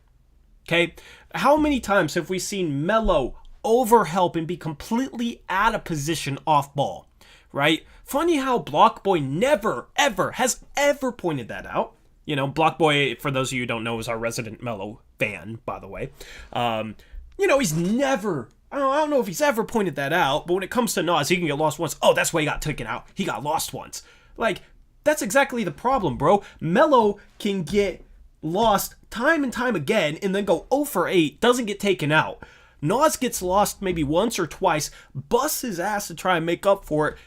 Okay? How many times have we seen Melo overhelp and be completely out of position off ball, right? Funny how Block Boy never, ever, has ever pointed that out. You know, Block Boy, for those of you who don't know, is our resident Melo fan, by the way. You know, he's never, I don't know if he's ever pointed that out, but when it comes to Nas, he can get lost once. Oh, that's why he got taken out. He got lost once. Like, that's exactly the problem, bro. Melo can get lost time and time again and then go 0 for 8, doesn't get taken out. Nas gets lost maybe once or twice, busts his ass to try and make up for it,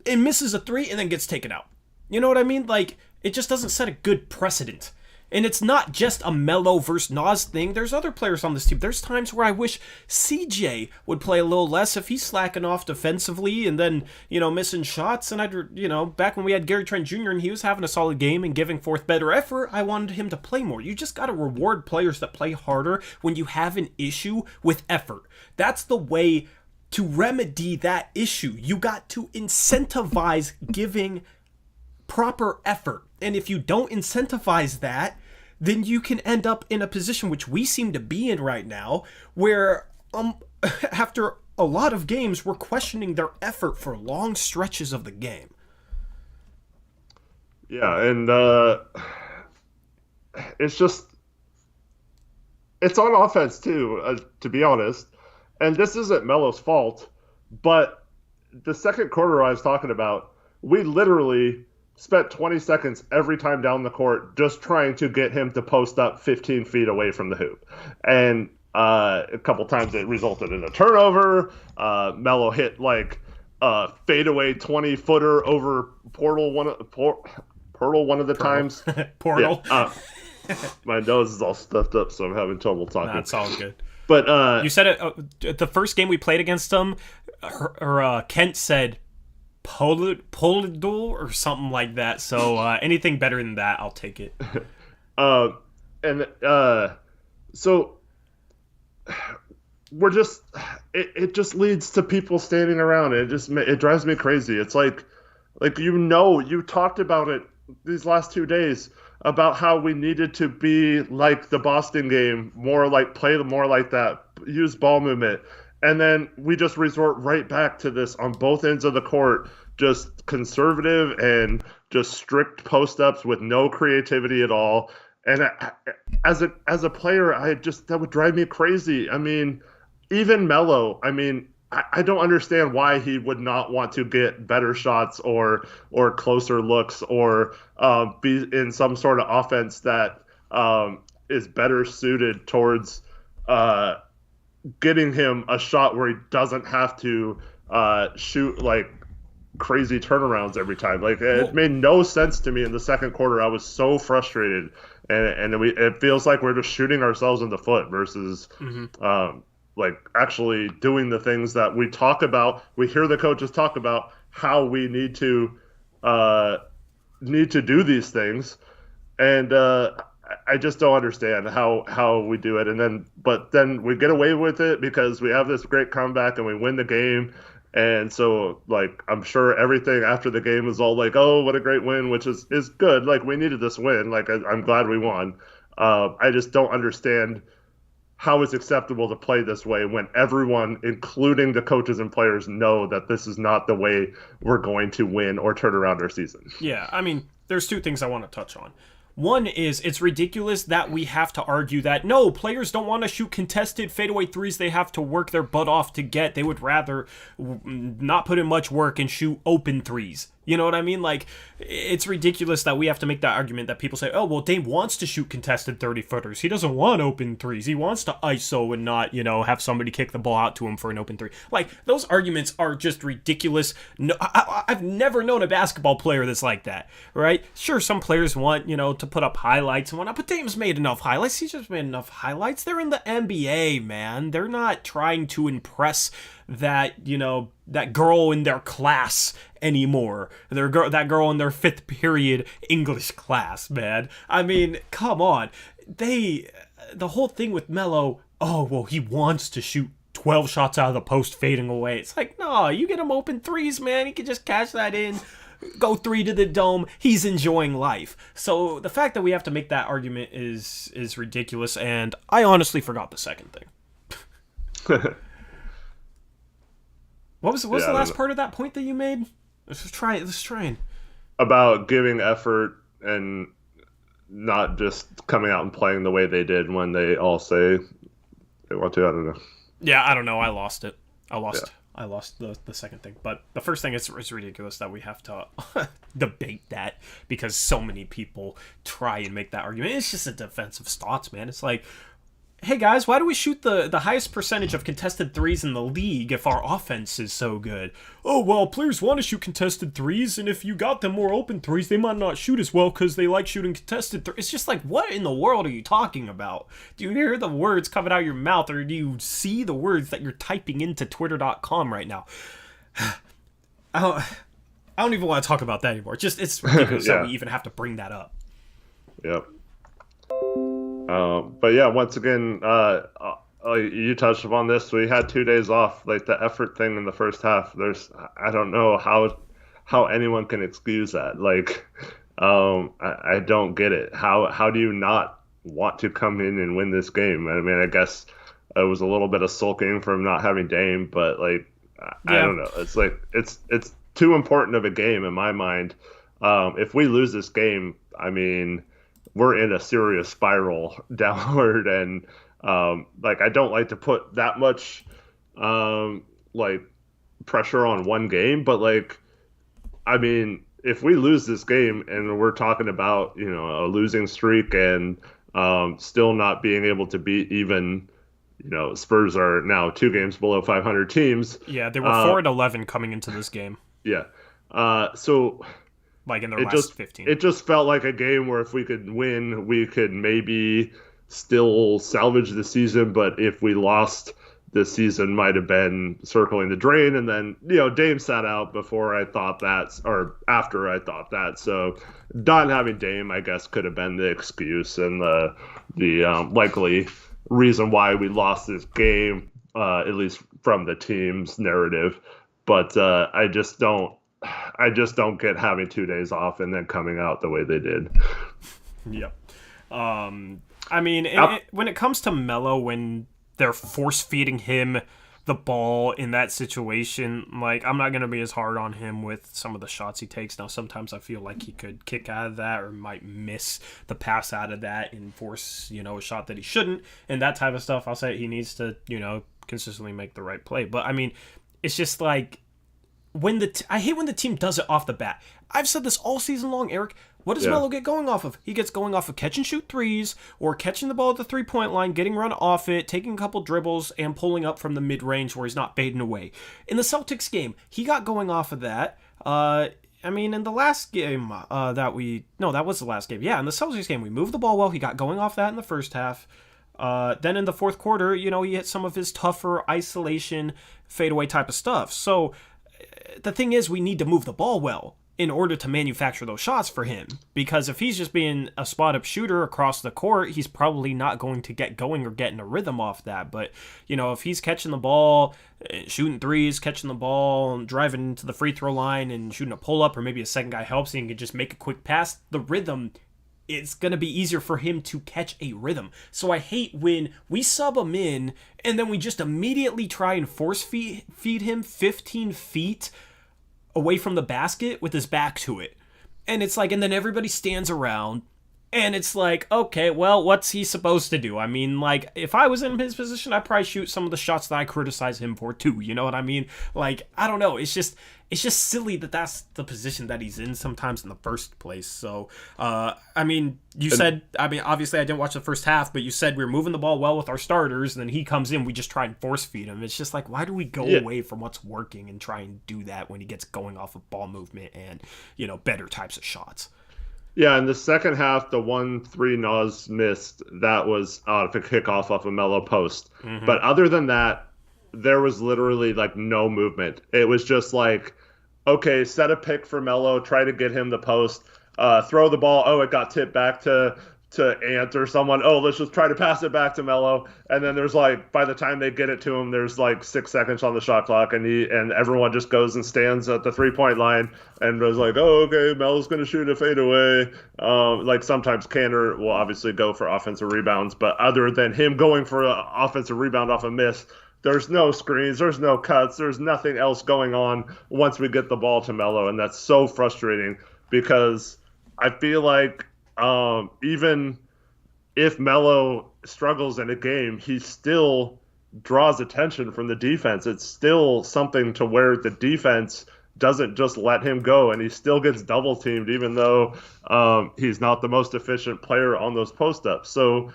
and misses a 3 and then gets taken out. You know what I mean? Like, it just doesn't set a good precedent. And it's not just a Melo versus Nas thing. There's other players on this team. There's times where I wish CJ would play a little less if he's slacking off defensively and then, you know, missing shots. And back when we had Gary Trent Jr. and he was having a solid game and giving forth better effort, I wanted him to play more. You just got to reward players that play harder when you have an issue with effort. That's the way to remedy that issue. You got to incentivize giving proper effort. And if you don't incentivize that, then you can end up in a position which we seem to be in right now, where after a lot of games, we're questioning their effort for long stretches of the game. Yeah, and it's on offense too, to be honest. And this isn't Melo's fault, but the second quarter I was talking about, we literally spent 20 seconds every time down the court just trying to get him to post up 15 feet away from the hoop. And a couple times it resulted in a turnover. Melo hit like a fadeaway 20-footer over Portal one of the times. Portal. Yeah, my nose is all stuffed up, so I'm having trouble talking. That's all good. But you said it the first game we played against them, Kent said Polidor or something like that. So anything better than that, I'll take it. So we're just it just leads to people standing around. It drives me crazy. It's like you talked about it these last 2 days about how we needed to be like the Boston game, play more like that, use ball movement. And then we just resort right back to this on both ends of the court, just conservative and just strict post-ups with no creativity at all. And as a player, that would drive me crazy. I mean, even Melo, I mean, I don't understand why he would not want to get better shots or closer looks or be in some sort of offense that is better suited towards getting him a shot where he doesn't have to shoot like crazy turnarounds every time. Like it made no sense to me in the second quarter. I was so frustrated, and it feels like we're just shooting ourselves in the foot versus like actually doing the things that we talk about. We hear the coaches talk about how we need to do these things, and I just don't understand how we do it. But then we get away with it because we have this great comeback and we win the game. And so, like, I'm sure everything after the game is all like, oh, what a great win, which is good. Like, we needed this win. Like, I'm glad we won. I just don't understand how it's acceptable to play this way when everyone, including the coaches and players, know that this is not the way we're going to win or turn around our season. Yeah, I mean, there's two things I want to touch on. One is it's ridiculous that we have to argue that, no, players don't want to shoot contested fadeaway threes they have to work their butt off to get. They would rather not put in much work and shoot open threes. You know what I mean? Like, it's ridiculous that we have to make that argument that people say, oh, well, Dame wants to shoot contested 30-footers. He doesn't want open threes. He wants to ISO and not, have somebody kick the ball out to him for an open three. Like, those arguments are just ridiculous. No, I've never known a basketball player that's like that, right? Sure, some players want, to put up highlights and whatnot, but Dame's made enough highlights. He just made enough highlights. They're in the NBA, man. They're not trying to impress that girl in their class anymore. That girl in their 5th period English class, man. I mean, come on. The whole thing with Melo, oh, well, he wants to shoot 12 shots out of the post fading away. It's like, no, you get him open threes, man. He can just catch that in, go 3 to the dome. He's enjoying life. So the fact that we have to make that argument is ridiculous, and I honestly forgot the second thing. What was the last part of that point that you made? Let's try. About giving effort and not just coming out and playing the way they did when they all say they want to. I don't know. Yeah, I don't know. I lost it. I lost the second thing. But the first thing is ridiculous that we have to debate that because so many people try and make that argument. It's just a defensive stance, man. It's like, hey guys, why do we shoot the highest percentage of contested threes in the league if our offense is so good? Oh, well, players want to shoot contested threes, and if you got them more open threes, they might not shoot as well because they like shooting contested threes. It's just like, what in the world are you talking about? Do you hear the words coming out of your mouth, or do you see the words that you're typing into twitter.com right now? I don't even want to talk about that anymore. It's ridiculous that we even have to bring that up. Yep. But yeah, once again, you touched upon this. We had 2 days off. Like the effort thing in the first half. I don't know how anyone can excuse that. Like, I don't get it. How do you not want to come in and win this game? I mean, I guess it was a little bit of sulking from not having Dame, but like, I don't know. It's like it's too important of a game in my mind. If we lose this game, I mean, we're in a serious spiral downward, and like I don't like to put that much like pressure on one game, but like I mean, if we lose this game and we're talking about a losing streak and still not being able to beat even Spurs are now 2 games below 500 teams. Yeah, they were 4-11 coming into this game. Yeah, so. Like in their last 15. It just felt like a game where if we could win, we could maybe still salvage the season. But if we lost, the season might have been circling the drain. And then, Dame sat out before I thought that, or after I thought that. So not having Dame, I guess, could have been the excuse and the likely reason why we lost this game, at least from the team's narrative. But I just don't get having 2 days off and then coming out the way they did. Yep. I mean, when it comes to Melo, when they're force-feeding him the ball in that situation, like, I'm not going to be as hard on him with some of the shots he takes. Now, sometimes I feel like he could kick out of that or might miss the pass out of that and force, a shot that he shouldn't. And that type of stuff, I'll say he needs to, consistently make the right play. But I mean, it's just like when I hate when the team does it off the bat. I've said this all season long, Eric. What does Melo get going off of? He gets going off of catch and shoot threes, or catching the ball at the 3-point line, getting run off it, taking a couple dribbles, and pulling up from the mid-range where he's not fading away. In the Celtics game, he got going off of that. I mean, in the last game that was the last game. Yeah, in the Celtics game, we moved the ball well. He got going off that in the first half. Then in the fourth quarter, he hit some of his tougher isolation, fadeaway type of stuff. So the thing is, we need to move the ball well in order to manufacture those shots for him. Because if he's just being a spot-up shooter across the court, he's probably not going to get going or get in a rhythm off that. But, if he's catching the ball, shooting threes, catching the ball, driving into the free throw line and shooting a pull-up, or maybe a second guy helps and he can just make a quick pass, the rhythm, it's going to be easier for him to catch a rhythm. So I hate when we sub him in and then we just immediately try and force feed him 15 feet away from the basket with his back to it. And it's like, and then everybody stands around and it's like, okay, well, what's he supposed to do? I mean, like, if I was in his position, I'd probably shoot some of the shots that I criticize him for too. You know what I mean? Like, I don't know. It's just silly that that's the position that he's in sometimes in the first place. So, I mean, obviously I didn't watch the first half, but you said we were moving the ball well with our starters, and then he comes in, we just try and force feed him. It's just like, why do we go away from what's working and try and do that when he gets going off of ball movement and, better types of shots? Yeah, in the second half, the 1-3 Nas missed, that was a kickoff off a Melo post. Mm-hmm. But other than that, there was literally like no movement. It was just like, okay, set a pick for Melo, try to get him the post, throw the ball. Oh, it got tipped back to Ant or someone. Oh, let's just try to pass it back to Melo. And then there's like, by the time they get it to him, there's like 6 seconds on the shot clock, and everyone just goes and stands at the 3-point line and was like, oh, okay, Melo's going to shoot a fadeaway. Like sometimes Cantor will obviously go for offensive rebounds, but other than him going for an offensive rebound off a miss, there's no screens, there's no cuts, there's nothing else going on once we get the ball to Melo, and that's so frustrating because I feel like even if Melo struggles in a game, he still draws attention from the defense. It's still something to where the defense doesn't just let him go, and he still gets double teamed even though he's not the most efficient player on those post-ups. So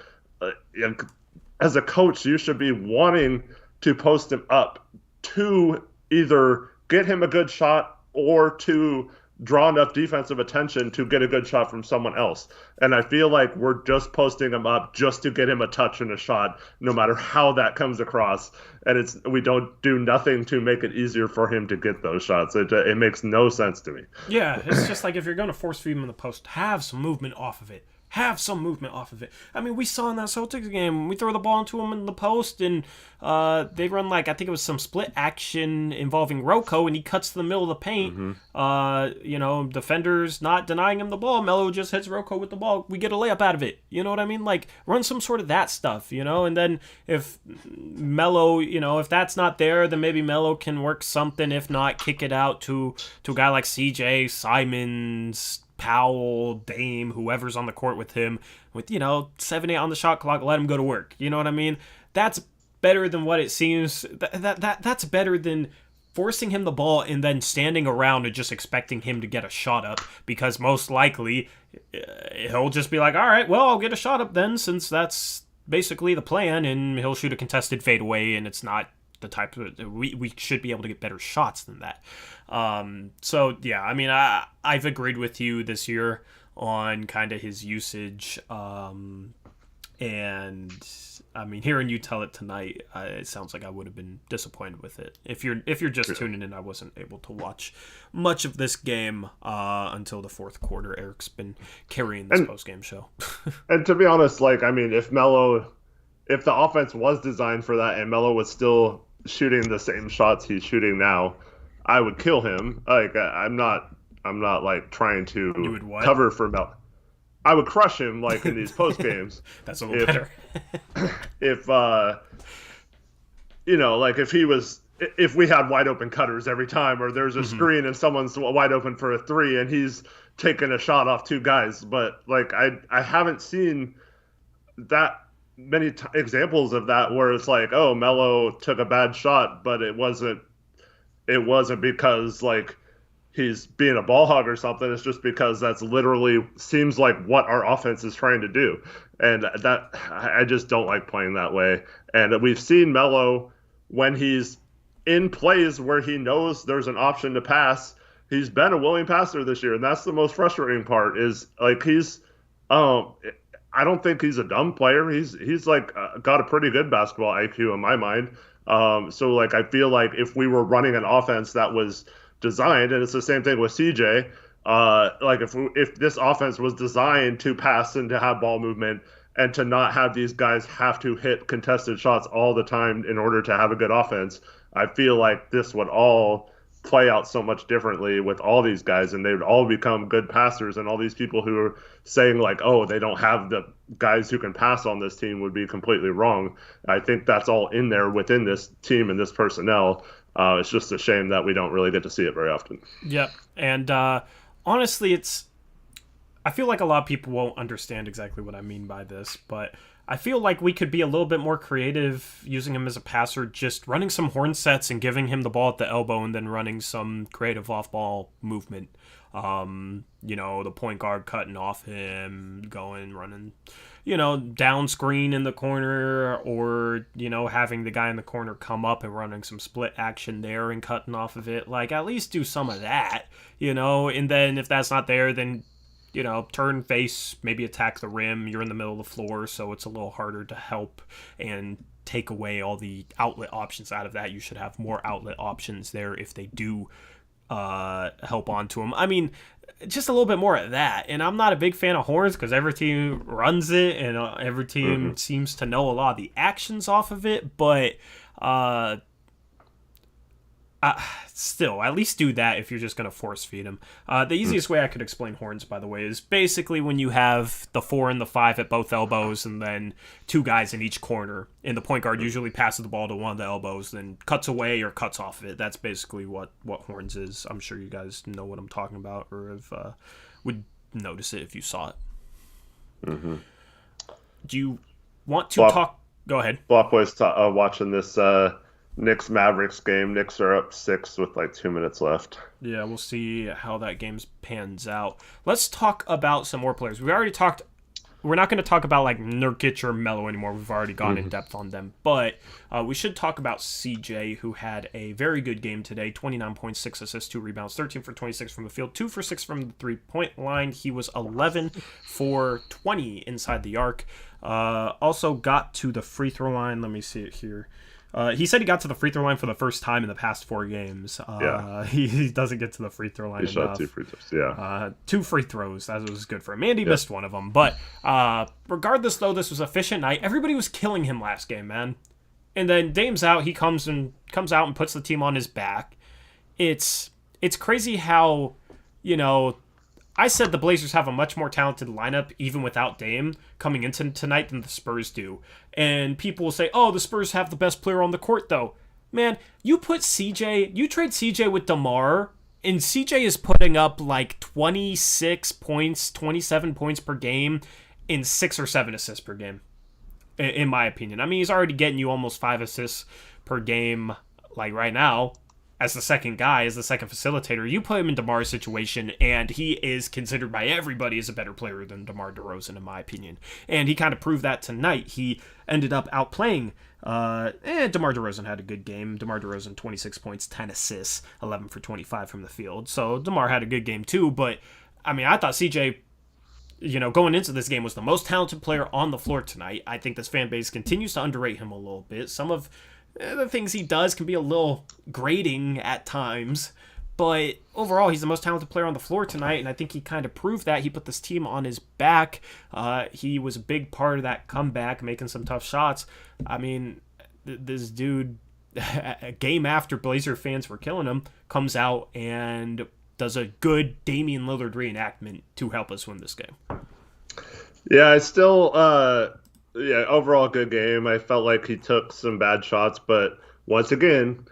as a coach, you should be wanting to post him up to either get him a good shot or to draw enough defensive attention to get a good shot from someone else. And I feel like we're just posting him up just to get him a touch and a shot, no matter how that comes across. And we don't do nothing to make it easier for him to get those shots. It makes no sense to me. Yeah, it's just like if you're going to force feed him in the post, have some movement off of it. I mean, we saw in that Celtics game, we throw the ball into him in the post, and they run I think it was some split action involving Rocco, and he cuts to the middle of the paint. Mm-hmm. Defenders not denying him the ball. Melo just hits Rocco with the ball. We get a layup out of it. You know what I mean? Like, run some sort of that stuff, and then if Melo, if that's not there, then maybe Melo can work something. If not, kick it out to a guy like CJ, Simons, Powell, Dame, whoever's on the court with him, with 7-8 on the shot clock, let him go to work. You know what I mean? That's better than what it seems. That's better than forcing him the ball and then standing around and just expecting him to get a shot up, because most likely he'll just be like, all right, well, I'll get a shot up then, since that's basically the plan, and he'll shoot a contested fadeaway, and it's not the type of we should be able to get better shots than that. So yeah, I mean, I've agreed with you this year on kind of his usage, and I mean, hearing you tell it tonight, it sounds like I would have been disappointed with it. If you're just tuning in, I wasn't able to watch much of this game until the fourth quarter. Eric's been carrying this post-game show. And to be honest, like, I mean, if the offense was designed for that and Melo was still shooting the same shots he's shooting now, I would kill him. Like, I'm not like trying to cover for Melo. I would crush him like in these post games. That's a little better. If if we had wide open cutters every time, or there's a screen and someone's wide open for a 3 and he's taking a shot off 2 guys, but like I haven't seen that many examples of that where it's like, oh, Melo took a bad shot, but it wasn't because like he's being a ball hog or something. It's just because that's literally seems like what our offense is trying to do. And that I just don't like playing that way. And we've seen Melo when he's in plays where he knows there's an option to pass. He's been a willing passer this year, and that's the most frustrating part. Is like I don't think he's a dumb player. He's like got a pretty good basketball IQ in my mind. So like I feel like if we were running an offense that was designed, and it's the same thing with CJ. Like if this offense was designed to pass and to have ball movement and to not have these guys have to hit contested shots all the time in order to have a good offense, I feel like this would all play out so much differently with all these guys, and they would all become good passers, and all these people who are saying like, oh, they don't have the guys who can pass on this team would be completely wrong. I think that's all in there within this team and this personnel. It's just a shame that we don't really get to see it very often. Yep. And honestly, I feel like a lot of people won't understand exactly what I mean by this, but I feel like we could be a little bit more creative using him as a passer, just running some horn sets and giving him the ball at the elbow and then running some creative off-ball movement. The point guard cutting off him, going, running, down screen in the corner, or, having the guy in the corner come up and running some split action there and cutting off of it. Like, at least do some of that, and then if that's not there, then turn face, maybe attack the rim. You're in the middle of the floor, so it's a little harder to help and take away all the outlet options out of that. You should have more outlet options there if they do help onto him. I mean, just a little bit more of that. And I'm not a big fan of horns because every team runs it and every team seems to know a lot of the actions off of it, but still, at least do that if you're just going to force feed him. The easiest way I could explain horns, by the way, is basically when you have the 4 and the 5 at both elbows and then 2 guys in each corner, and the point guard usually passes the ball to one of the elbows, then cuts away or cuts off of it. That's basically what horns is. I'm sure you guys know what I'm talking about, or if, would notice it if you saw it. Mm-hmm. Do you want to talk? Go ahead. Blockboy's watching this Knicks Mavericks game. Knicks are up 6 with like 2 minutes left. Yeah, we'll see how that game pans out. Let's talk about some more players. We've already talked. We're not going to talk about like Nurkic or Melo anymore. We've already gone in depth on them. But we should talk about CJ, who had a very good game today. 29 points, 6 assists, 2 rebounds, 13 for 26 from the field, 2 for 6 from the three-point line. He was 11 for 20 inside the arc. Also got to the free throw line. Let me see it here. He said he got to the free throw line for the first time in the past 4 games. He doesn't get to the free throw line enough. He shot 2 free throws, 2 free throws. That was good for him. And he missed one of them. But regardless, though, this was an efficient night. Everybody was killing him last game, man. And then Dame's out. He comes out and puts the team on his back. It's crazy how, I said the Blazers have a much more talented lineup, even without Dame, coming into tonight than the Spurs do. And people will say, oh, the Spurs have the best player on the court, though. Man, you trade CJ with DeMar, and CJ is putting up like 26 points, 27 points per game, and 6 or 7 assists per game, in my opinion. I mean, he's already getting you almost 5 assists per game, like right now. As the second guy, as the second facilitator, you put him in DeMar's situation, and he is considered by everybody as a better player than DeMar DeRozan, in my opinion. And he kind of proved that tonight. He ended up outplaying. DeMar DeRozan had a good game. DeMar DeRozan, 26 points, 10 assists, 11 for 25 from the field. So DeMar had a good game too. But I mean, I thought CJ, going into this game was the most talented player on the floor tonight. I think this fan base continues to underrate him a little bit. Some of the things he does can be a little grating at times, but overall, he's the most talented player on the floor tonight, and I think he kind of proved that. He put this team on his back. He was a big part of that comeback, making some tough shots. I mean, this dude, a game after Blazer fans were killing him, comes out and does a good Damian Lillard reenactment to help us win this game. Yeah, I still... overall good game. I felt like he took some bad shots, but once again,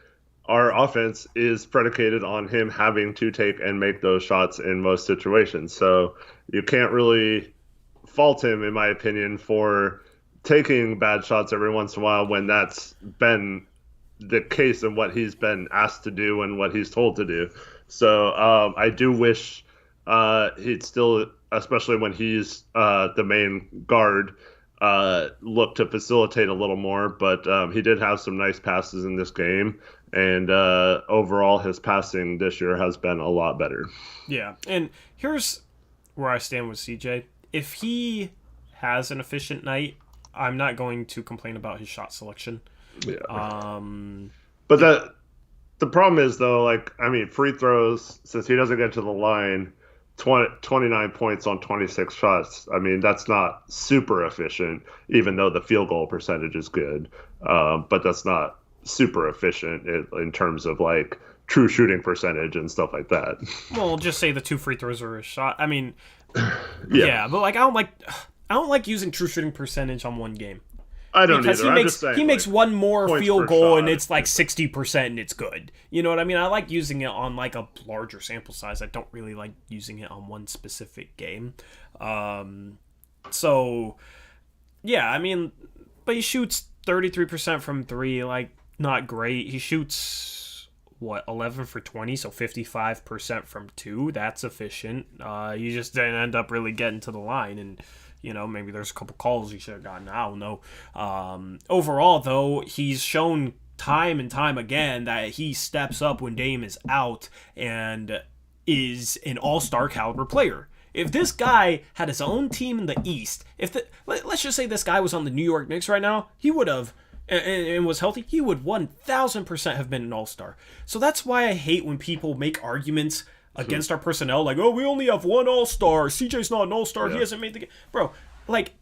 our offense is predicated on him having to take and make those shots in most situations. So you can't really fault him, in my opinion, for taking bad shots every once in a while when that's been the case and what he's been asked to do and what he's told to do. So I do wish he'd still, especially when he's the main guard, look to facilitate a little more. But he did have some nice passes in this game. And overall, his passing this year has been a lot better. Yeah, and here's where I stand with CJ. If he has an efficient night, I'm not going to complain about his shot selection. Yeah. But the problem is, though, like, I mean, free throws, since he doesn't get to the line, 29 points on 26 shots. I mean, that's not super efficient, even though the field goal percentage is good. But that's not super efficient in terms of, like, true shooting percentage and stuff like that. Well, we'll just say the 2 free throws are a shot. I mean, yeah, but, like, I don't like using true shooting percentage on one game. I don't because either. He makes one more field goal shot. And it's like 60% and it's good. You know what I mean? I like using it on like a larger sample size. I don't really like using it on one specific game. So, yeah, I mean, but he shoots 33% from 3, like, not great. He shoots, 11 for 20, so 55% from 2. That's efficient. You just didn't end up really getting to the line, and maybe there's a couple calls he should have gotten. I don't know. Overall, though, he's shown time and time again that he steps up when Dame is out and is an all-star caliber player. If this guy had his own team in the East, let's just say this guy was on the New York Knicks right now, he would have, and was healthy, he would 1,000% have been an all-star. So that's why I hate when people make arguments against our personnel, like, oh, we only have one all-star. CJ's not an all-star. Yeah. He hasn't made the game. Bro, like,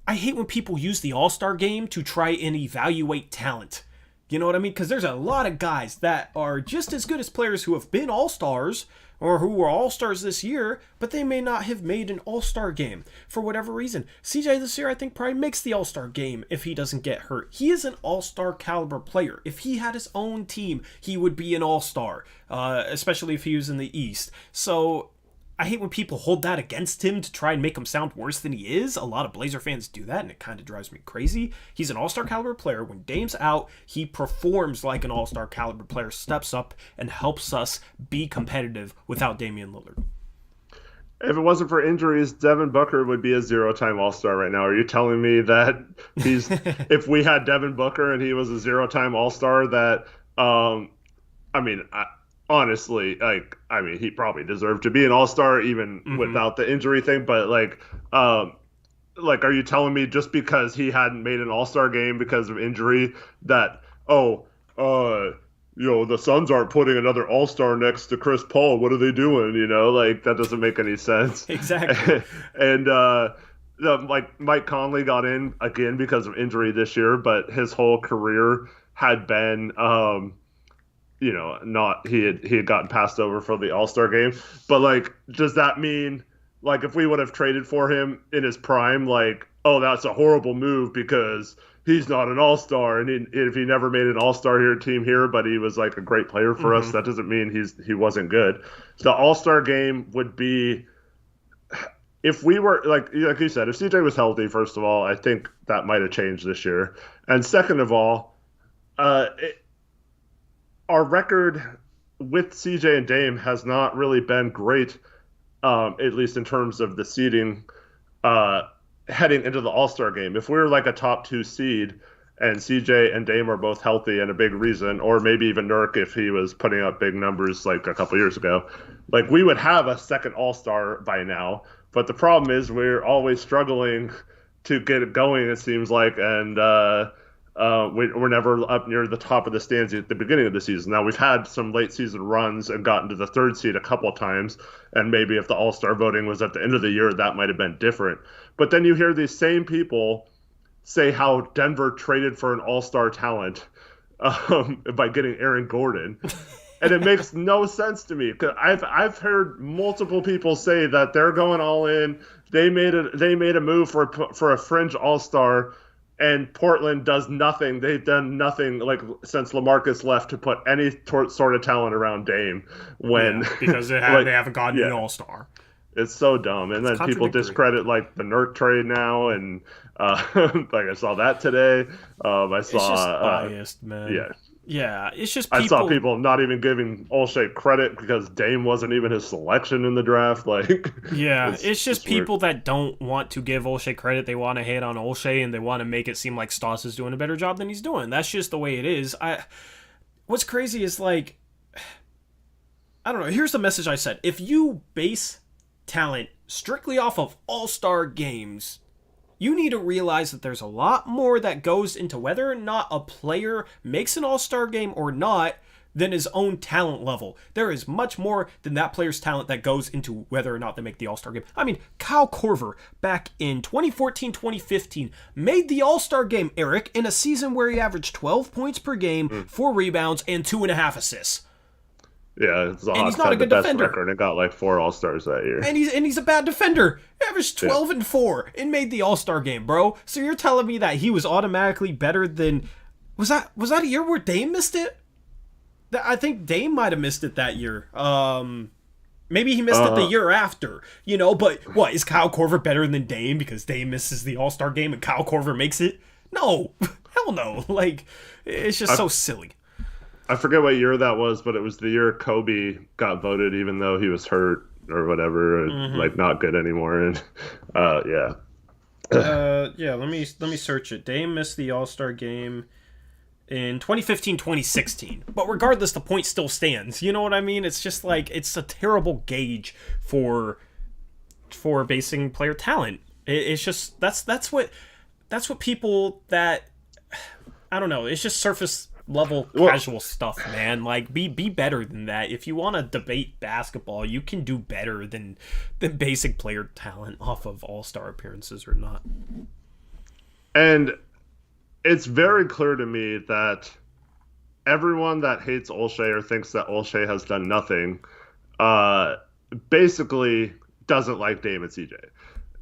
I hate when people use the all-star game to try and evaluate talent. You know what I mean? Because there's a lot of guys that are just as good as players who have been all-stars or who were all-stars this year, but they may not have made an all-star game for whatever reason. CJ this year, I think, probably makes the all-star game if he doesn't get hurt. He is an all-star caliber player. If he had his own team, he would be an all-star, especially if he was in the East. So I hate when people hold that against him to try and make him sound worse than he is. A lot of Blazer fans do that, and it kind of drives me crazy. He's an all-star caliber player. When Dame's out, he performs like an all-star caliber player, steps up, and helps us be competitive without Damian Lillard. If it wasn't for injuries, Devin Booker would be a 0-time all-star right now. Are you telling me that he's if we had Devin Booker and he was a 0-time all-star that honestly, like, I mean, he probably deserved to be an all-star even without the injury thing. But are you telling me just because he hadn't made an all-star game because of injury that, the Suns aren't putting another all-star next to Chris Paul? What are they doing? Like, that doesn't make any sense. Exactly. And, Mike Conley got in again because of injury this year, but his whole career had been, he had gotten passed over for the All-Star game. But, like, does that mean, like, if we would have traded for him in his prime, like, oh, that's a horrible move because he's not an all-star, and if he never made an all-star team here, but he was like a great player for us, that doesn't mean he wasn't good. The all-star game would be, if we were, like you said, if CJ was healthy, first of all, I think that might have changed this year. And second of all, our record with CJ and Dame has not really been great, at least in terms of the seeding, heading into the All-Star game. If we were like a top 2 seed and CJ and Dame are both healthy and a big reason, or maybe even Nurk if he was putting up big numbers like a couple years ago, like, we would have a second All-Star by now. But the problem is we're always struggling to get it going, it seems like, and we're never up near the top of the stands at the beginning of the season. Now, we've had some late season runs and gotten to the 3rd seed a couple of times, and maybe if the All-Star voting was at the end of the year, that might have been different. But then you hear these same people say how Denver traded for an all-star talent by getting Aaron Gordon. And it makes no sense to me. 'Cause I've heard multiple people say that they're going all in. They made a move for a fringe all-star, and Portland does nothing. They've done nothing since LaMarcus left to put any sort of talent around Dame. Because they haven't gotten an all-star. It's so dumb. And It's then people contradictory. discredit like the Nurk trade now, and like I saw that today. I It's just saw biased, man. yeah, Yeah, it's just I saw people. people not even giving Olshey credit because Dame wasn't even his selection in the draft. Like Yeah, it's just it's weird. people that don't want to give Olshey credit. They want to hate on Olshey and they want to make it seem like Stoss is doing a better job than he's doing. That's just the way it is. What's crazy is like, I don't know. Here's the message I said: if you base talent strictly off of all-star games, you need to realize that there's a lot more that goes into whether or not a player makes an all-star game or not than his own talent level. There is much more than that player's talent that goes into whether or not they make the all-star game. I mean, Kyle Korver back in 2014-2015 made the all-star game, Eric, in a season where he averaged 12 points per game, 4 rebounds, and 2.5 assists. Yeah, the And he's Hawks not a had the good best defender. record and got like 4 All-Stars that year. And he's a bad defender. He averaged 12 and 4 and made the All-Star game, bro. So you're telling me that he was automatically better than was that a year where Dame missed it? I think Dame might have missed it that year. Maybe he missed it the year after, but what, is Kyle Korver better than Dame because Dame misses the All-Star game and Kyle Korver makes it? No. Hell no. Like, it's just so silly. I forget what year that was, but it was the year Kobe got voted, even though he was hurt or whatever, like not good anymore. And yeah, Yeah. Let me search it. Dame missed the All-Star game in 2015-2016. But regardless, the point still stands. You know what I mean? It's just like it's a terrible gauge for basing player talent. It's just that's what people that I don't know. It's just surface level casual stuff, man. Like be better than that. If you want to debate basketball, you can do better than basic player talent off of all-star appearances or not. and it's very clear to me that everyone that hates Olshey or thinks that Olshey has done nothing, basically doesn't like Dame and CJ.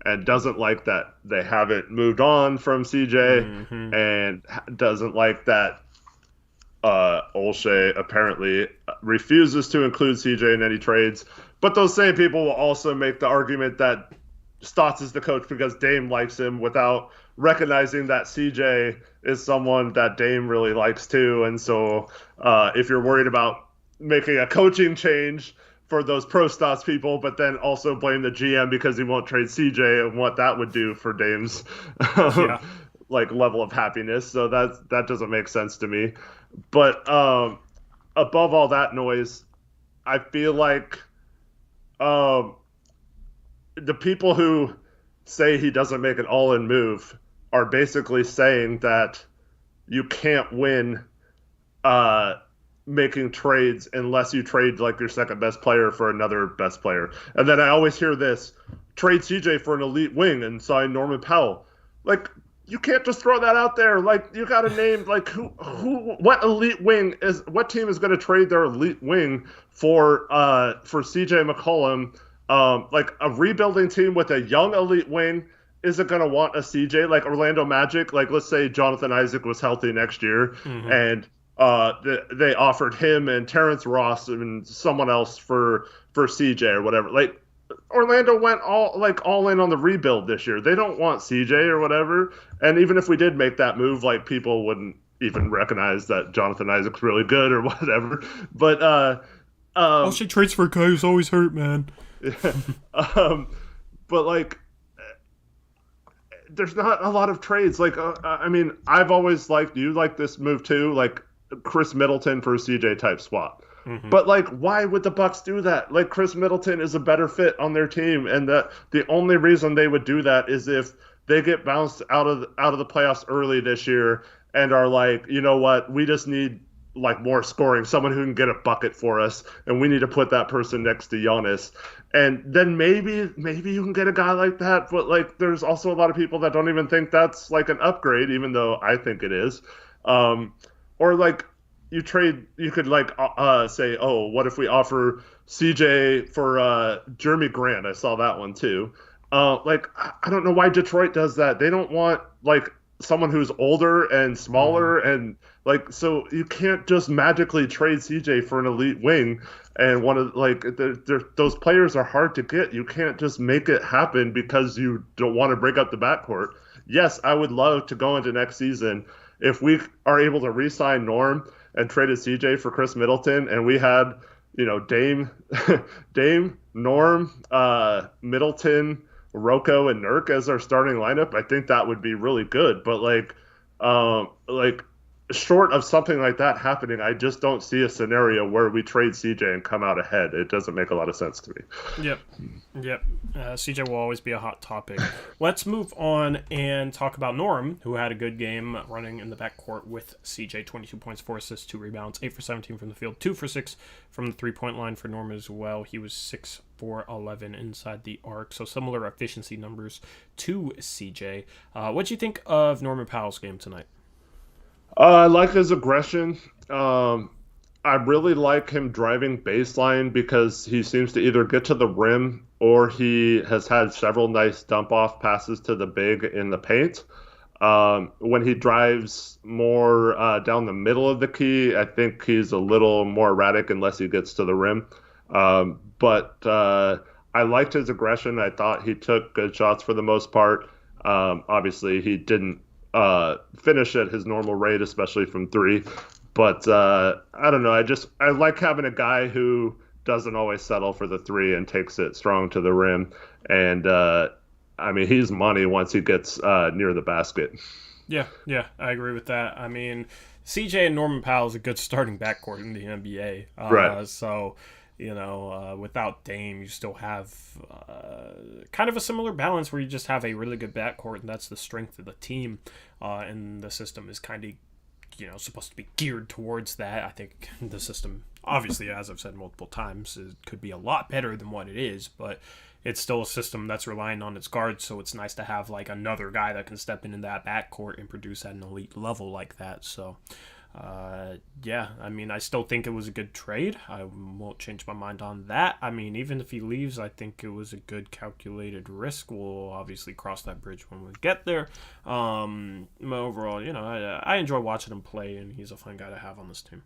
And doesn't like that they haven't moved on from CJ, and doesn't like that Olshey apparently refuses to include CJ in any trades. But those same people will also make the argument that Stotts is the coach because Dame likes him without recognizing that CJ is someone that Dame really likes too. And so if you're worried about making a coaching change for those pro Stotts people, but then also blame the GM because he won't trade CJ and what that would do for Dame's like level of happiness. So that doesn't make sense to me. But above all that noise, I feel like the people who say he doesn't make an all-in move are basically saying that you can't win making trades unless you trade like your second best player for another best player. And then I always hear this, trade CJ for an elite wing and sign Norman Powell. Like, you can't just throw that out there. Like, you got to name like what team is going to trade their elite wing for CJ McCollum? Like a rebuilding team with a young elite wing isn't going to want a CJ. Like Orlando Magic, like let's say Jonathan Isaac was healthy next year and they offered him and Terrence Ross and someone else for CJ or whatever. Like Orlando went all in on the rebuild this year. They don't want CJ or whatever. And even if we did make that move, like people wouldn't even recognize that Jonathan Isaac's really good or whatever. But She trades for a guy who's always hurt, man. But like there's not a lot of trades. Like I mean, I've always liked this move too, like Chris Middleton for a CJ type swap. But like, why would the Bucks do that? Like, Chris Middleton is a better fit on their team, and the only reason they would do that is if they get bounced out of the playoffs early this year and are like, you know what, we just need like more scoring, someone who can get a bucket for us, and we need to put that person next to Giannis. And then maybe you can get a guy like that, but like, there's also a lot of people that don't even think that's like an upgrade, even though I think it is. Or like, you could like say, oh, what if we offer CJ for Jeremy Grant? I saw that one too. Like, I don't know why Detroit does that. They don't want like someone who's older and smaller, and like, so you can't just magically trade CJ for an elite wing. And one of like those players are hard to get. You can't just make it happen because you don't want to break up the backcourt. Yes, I would love to go into next season if we are able to re-sign Norm and traded CJ for Chris Middleton, and we had, Dame, Dame, Norm, Middleton, Rocco, and Nurk as our starting lineup. I think that would be really good. But like short of something like that happening, I just don't see a scenario where we trade CJ and come out ahead. It doesn't make a lot of sense to me. Yep. CJ will always be a hot topic. Let's move on and talk about Norm, who had a good game running in the backcourt with CJ. 22 points, 4 assists, 2 rebounds, 8 for 17 from the field, 2 for 6 from the three-point line for Norm as well. He was 6 for 11 inside the arc, so similar efficiency numbers to CJ. What do you think of Norman Powell's game tonight? I like his aggression. I really like him driving baseline because he seems to either get to the rim or he has had several nice dump-off passes to the big in the paint. When he drives more down the middle of the key, I think he's a little more erratic unless he gets to the rim. But I liked his aggression. I thought he took good shots for the most part. Obviously, he didn't finish at his normal rate, especially from three. But I don't know. I like having a guy who doesn't always settle for the three and takes it strong to the rim. And I mean, he's money once he gets near the basket. Yeah, I agree with that. I mean, CJ and Norman Powell is a good starting backcourt in the NBA. Right. So, without Dame, you still have kind of a similar balance where you just have a really good backcourt, and that's the strength of the team. And the system is kind of, supposed to be geared towards that. I think the system, obviously, as I've said multiple times, it could be a lot better than what it is, but it's still a system that's relying on its guards, so it's nice to have like another guy that can step into that backcourt and produce at an elite level like that. So, I mean, I still think it was a good trade. I won't change my mind on that. I mean, even if he leaves, I think it was a good calculated risk. We'll obviously cross that bridge when we get there. Overall, I enjoy watching him play, and he's a fun guy to have on this team.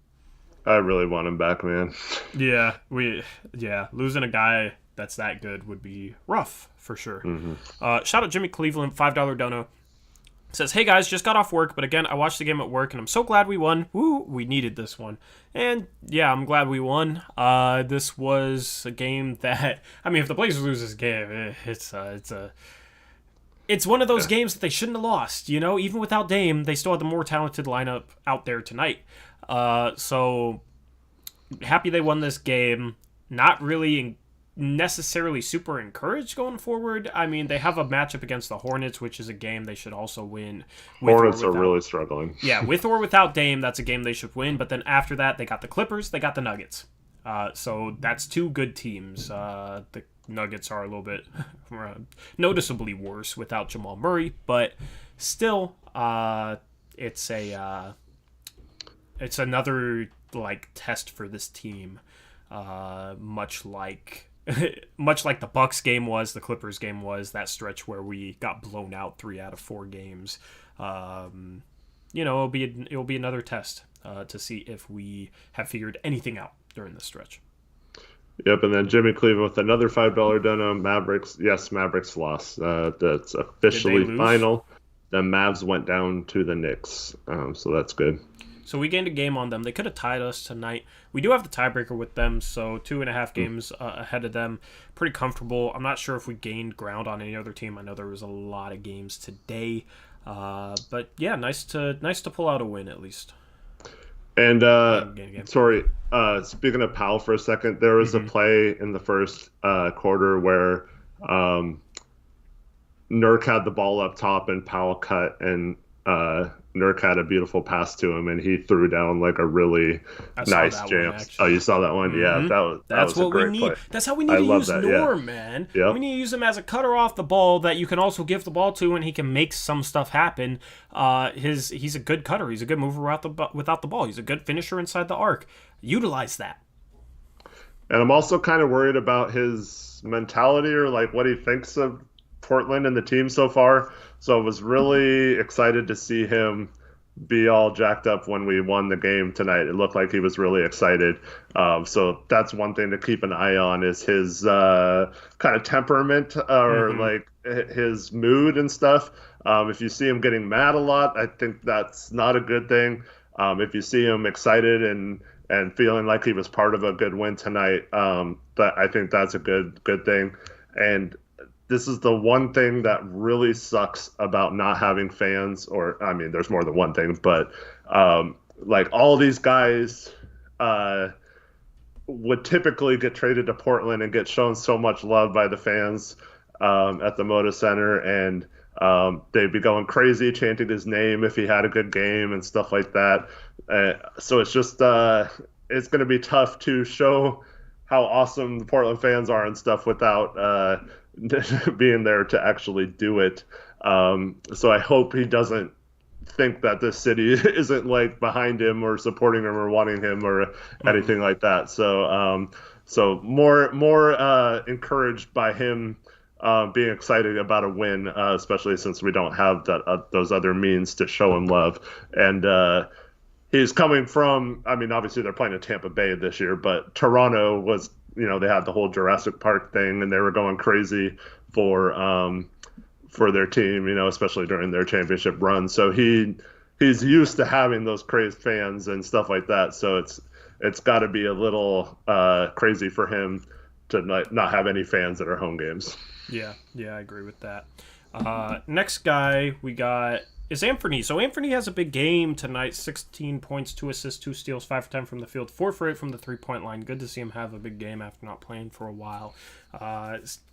I really want him back, man. Yeah, losing a guy that's that good would be rough for sure. Mm-hmm. Shout out Jimmy Cleveland, $5 dono. Says, hey guys, just got off work, but again, I watched the game at work, and I'm so glad we won. Woo, we needed this one. And yeah, I'm glad we won. This was a game that, I mean, if the Blazers lose this game, it's one of those games that they shouldn't have lost. Even without Dame, they still had the more talented lineup out there tonight. So happy they won this game. Not really necessarily super encouraged going forward. I mean, they have a matchup against the Hornets, which is a game they should also win. Hornets are really struggling. Yeah, with or without Dame, that's a game they should win. But then after that, they got the Clippers, they got the Nuggets. So that's two good teams. The Nuggets are a little bit noticeably worse without Jamal Murray, but still, it's another test for this team, much like the Bucks game was, the Clippers game was, that stretch where we got blown out 3 out of 4 games. It'll be another test to see if we have figured anything out during this stretch. Yep, and then Jimmy Cleveland with another $5 dono. Mavericks, yes, Mavericks lost. That's officially final. The Mavs went down to the Knicks, so that's good. So we gained a game on them. They could have tied us tonight. We do have the tiebreaker with them, so 2.5 games ahead of them. Pretty comfortable. I'm not sure if we gained ground on any other team. I know there was a lot of games today. But yeah, nice to pull out a win at least. And speaking of Powell for a second, there was a play in the first quarter where Nurk had the ball up top and Powell cut, and Nurk had a beautiful pass to him, and he threw down like a really nice jam. Oh, you saw that one? Mm-hmm. Yeah, that's what a great we need. Play. That's how we need to use Norm, man. Yep. We need to use him as a cutter off the ball that you can also give the ball to, and he can make some stuff happen. He's a good cutter. He's a good mover without the ball. He's a good finisher inside the arc. Utilize that. And I'm also kind of worried about his mentality, or like what he thinks of Portland and the team so far. So I was really excited to see him be all jacked up when we won the game tonight. It looked like he was really excited. So that's one thing to keep an eye on is his kind of temperament or Mm-hmm. like his mood and stuff. If you see him getting mad a lot, I think that's not a good thing. If you see him excited and feeling like he was part of a good win tonight, I think that's a good thing. And this is the one thing that really sucks about not having fans, or I mean, there's more than one thing, but like all these guys uh, would typically get traded to Portland and get shown so much love by the fans at the Moda Center, and they'd be going crazy chanting his name if he had a good game and stuff like that. So it's just it's going to be tough to show how awesome the Portland fans are and stuff without being there to actually do it. So I hope he doesn't think that this city isn't like behind him or supporting him or wanting him or anything like that. So more encouraged by him being excited about a win, especially since we don't have those other means to show him love. And he's coming from, I mean, obviously they're playing in Tampa Bay this year, but Toronto was, they had the whole Jurassic Park thing and they were going crazy for their team, especially during their championship run. So he's used to having those crazed fans and stuff like that. So it's got to be a little crazy for him to not have any fans at our home games. Yeah, I agree with that. Next guy we got is Anthony. So Anthony has a big game tonight. 16 points, 2 assists, 2 steals, 5 for 10 from the field, 4 for 8 from the three-point line. Good to see him have a big game after not playing for a while.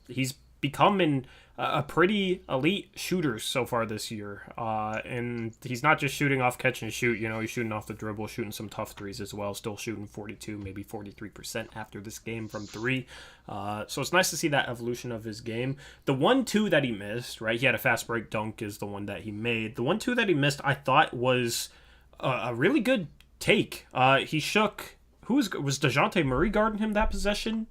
He's becoming a pretty elite shooter so far this year. And he's not just shooting off catch and shoot. He's shooting off the dribble, shooting some tough threes as well. Still shooting 42, maybe 43% after this game from 3. So it's nice to see that evolution of his game. The 1-2 that he missed, right? He had a fast break dunk is the one that he made. The 1-2 that he missed, I thought was a really good take. He shook. Was DeJounte Murray guarding him that possession?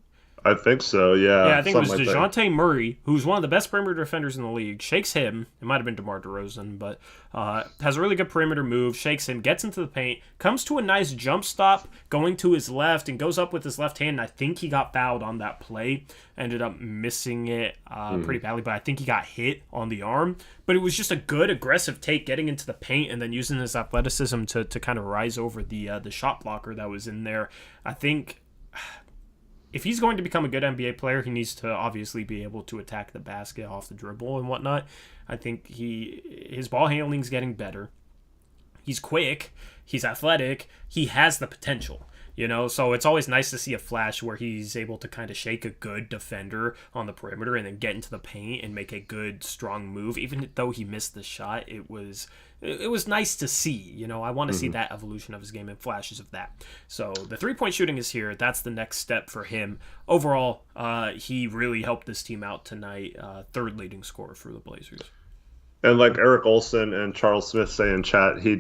I think so, yeah. Yeah, I think it was like DeJounte Murray, who's one of the best perimeter defenders in the league, shakes him. It might have been DeMar DeRozan, but has a really good perimeter move, shakes him, gets into the paint, comes to a nice jump stop, going to his left, and goes up with his left hand. I think he got fouled on that play. Ended up missing it pretty badly, but I think he got hit on the arm. But it was just a good, aggressive take, getting into the paint and then using his athleticism to kind of rise over the shot blocker that was in there. I think if he's going to become a good NBA player, he needs to obviously be able to attack the basket off the dribble and whatnot. I think his ball handling's getting better. He's quick. He's athletic. He has the potential. So it's always nice to see a flash where he's able to kind of shake a good defender on the perimeter and then get into the paint and make a good, strong move. Even though he missed the shot, it was nice to see. I want to see that evolution of his game and flashes of that. So the 3-point shooting is here. That's the next step for him. Overall, he really helped this team out tonight. Third leading scorer for the Blazers. And like Eric Olson and Charles Smith say in chat, he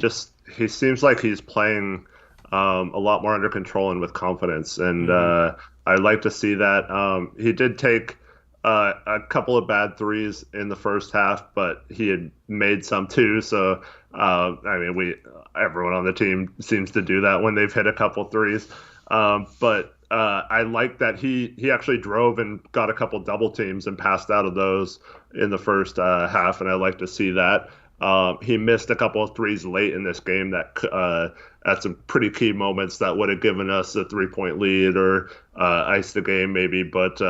seems like he's playing a lot more under control and with confidence. And I like to see that. He did take a couple of bad threes in the first half, but he had made some too. So, everyone on the team seems to do that when they've hit a couple threes. But I like that he actually drove and got a couple double teams and passed out of those in the first half. And I like to see that. He missed a couple of threes late in this game that at some pretty key moments that would have given us a 3-point lead or iced the game maybe. But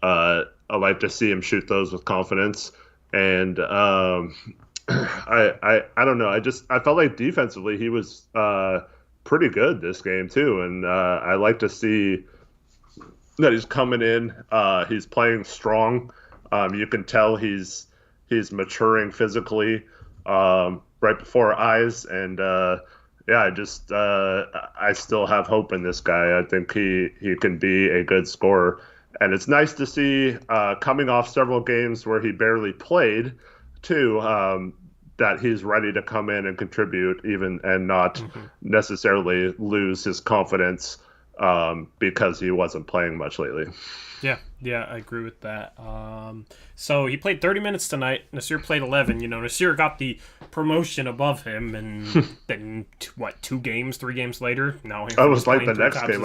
I like to see him shoot those with confidence. And I don't know. I felt like defensively he was pretty good this game too. And I like to see that he's coming in. He's playing strong. You can tell he's maturing physically right before our eyes. And I still have hope in this guy. I think he can be a good scorer. And it's nice to see coming off several games where he barely played too, that he's ready to come in and contribute even and not necessarily lose his confidence because he wasn't playing much lately. Yeah, I agree with that. So he played 30 minutes tonight. Nasir played 11. Nasir got the promotion above him, and then 3 games later, now I was like the next game.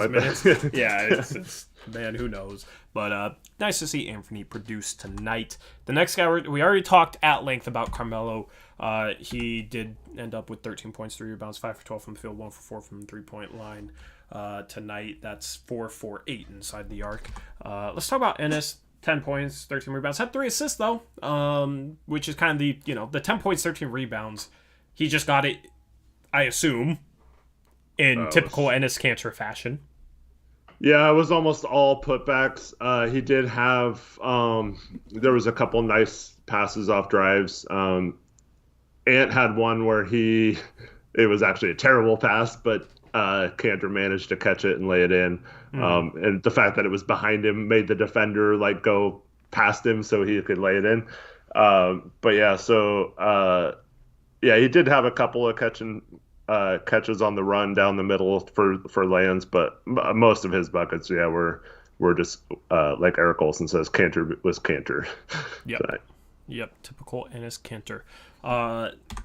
Yeah, it's man, who knows? But nice to see Anthony produce tonight. The next guy we already talked at length about Carmelo. He did end up with 13 points, 3 rebounds, 5 for 12 from the field, 1 for 4 from the 3-point line. Tonight, that's 4 for 8 inside the arc. Let's talk about Ennis. 10 points, 13 rebounds. Had 3 assists, though, which is kind of the 10 points, 13 rebounds. He just got it, I assume, in typical Ennis Cantor fashion. Yeah, it was almost all putbacks. He did have, there was a couple nice passes off drives. Ant had one where it was actually a terrible pass, but Cantor managed to catch it and lay it in. And the fact that it was behind him made the defender go past him so he could lay it in. But yeah, so he did have a couple of catches on the run down the middle for lands, but most of his buckets, were just like Eric Olson says, Cantor was Cantor. Yep, typical Ennis Cantor.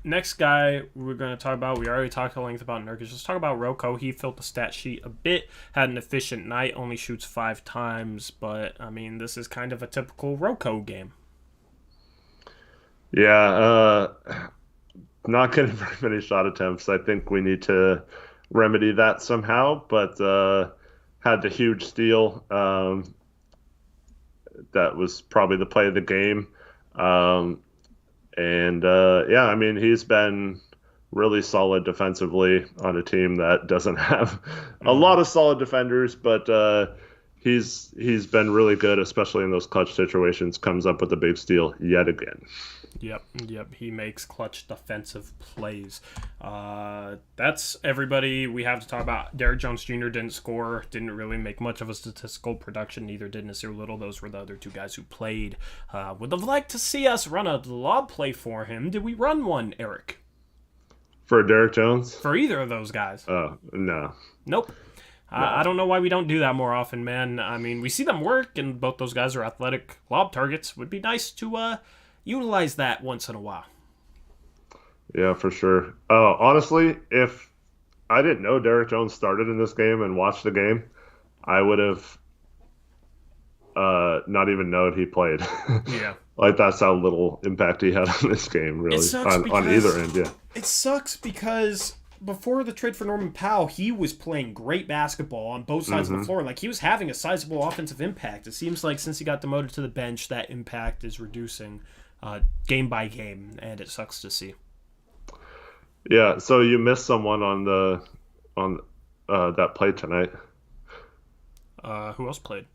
Next guy we're going to talk about, we already talked at length about Nurkic. Let's talk about Rocco. He filled the stat sheet a bit, had an efficient night, only shoots 5 times, but I mean, this is kind of a typical Rocco game. Yeah, not getting very many shot attempts. I think we need to remedy that somehow, but had the huge steal. That was probably the play of the game. I mean, he's been really solid defensively on a team that doesn't have a lot of solid defenders, but he's been really good, especially in those clutch situations. Comes up with a big steal yet again. Yep. He makes clutch defensive plays. That's everybody we have to talk about. Derrick Jones Jr. didn't score, didn't really make much of a statistical production. Neither did Nasir Little. Those were the other 2 guys who played. Would have liked to see us run a lob play for him. Did we run one, Eric? For Derrick Jones? For either of those guys? Oh, no. Nope. No. I don't know why we don't do that more often, man. I mean, we see them work, and both those guys are athletic lob targets. Would be nice to utilize that once in a while. Yeah, for sure. Honestly, if I didn't know Derrick Jones started in this game and watched the game, I would have not even known he played. Yeah. That's how little impact he had on this game, really, on either end, yeah. It sucks because before the trade for Norman Powell, he was playing great basketball on both sides of the floor. He was having a sizable offensive impact. It seems like since he got demoted to the bench, that impact is reducing game by game, and it sucks to see. Yeah, so you missed someone on that play tonight. Who else played?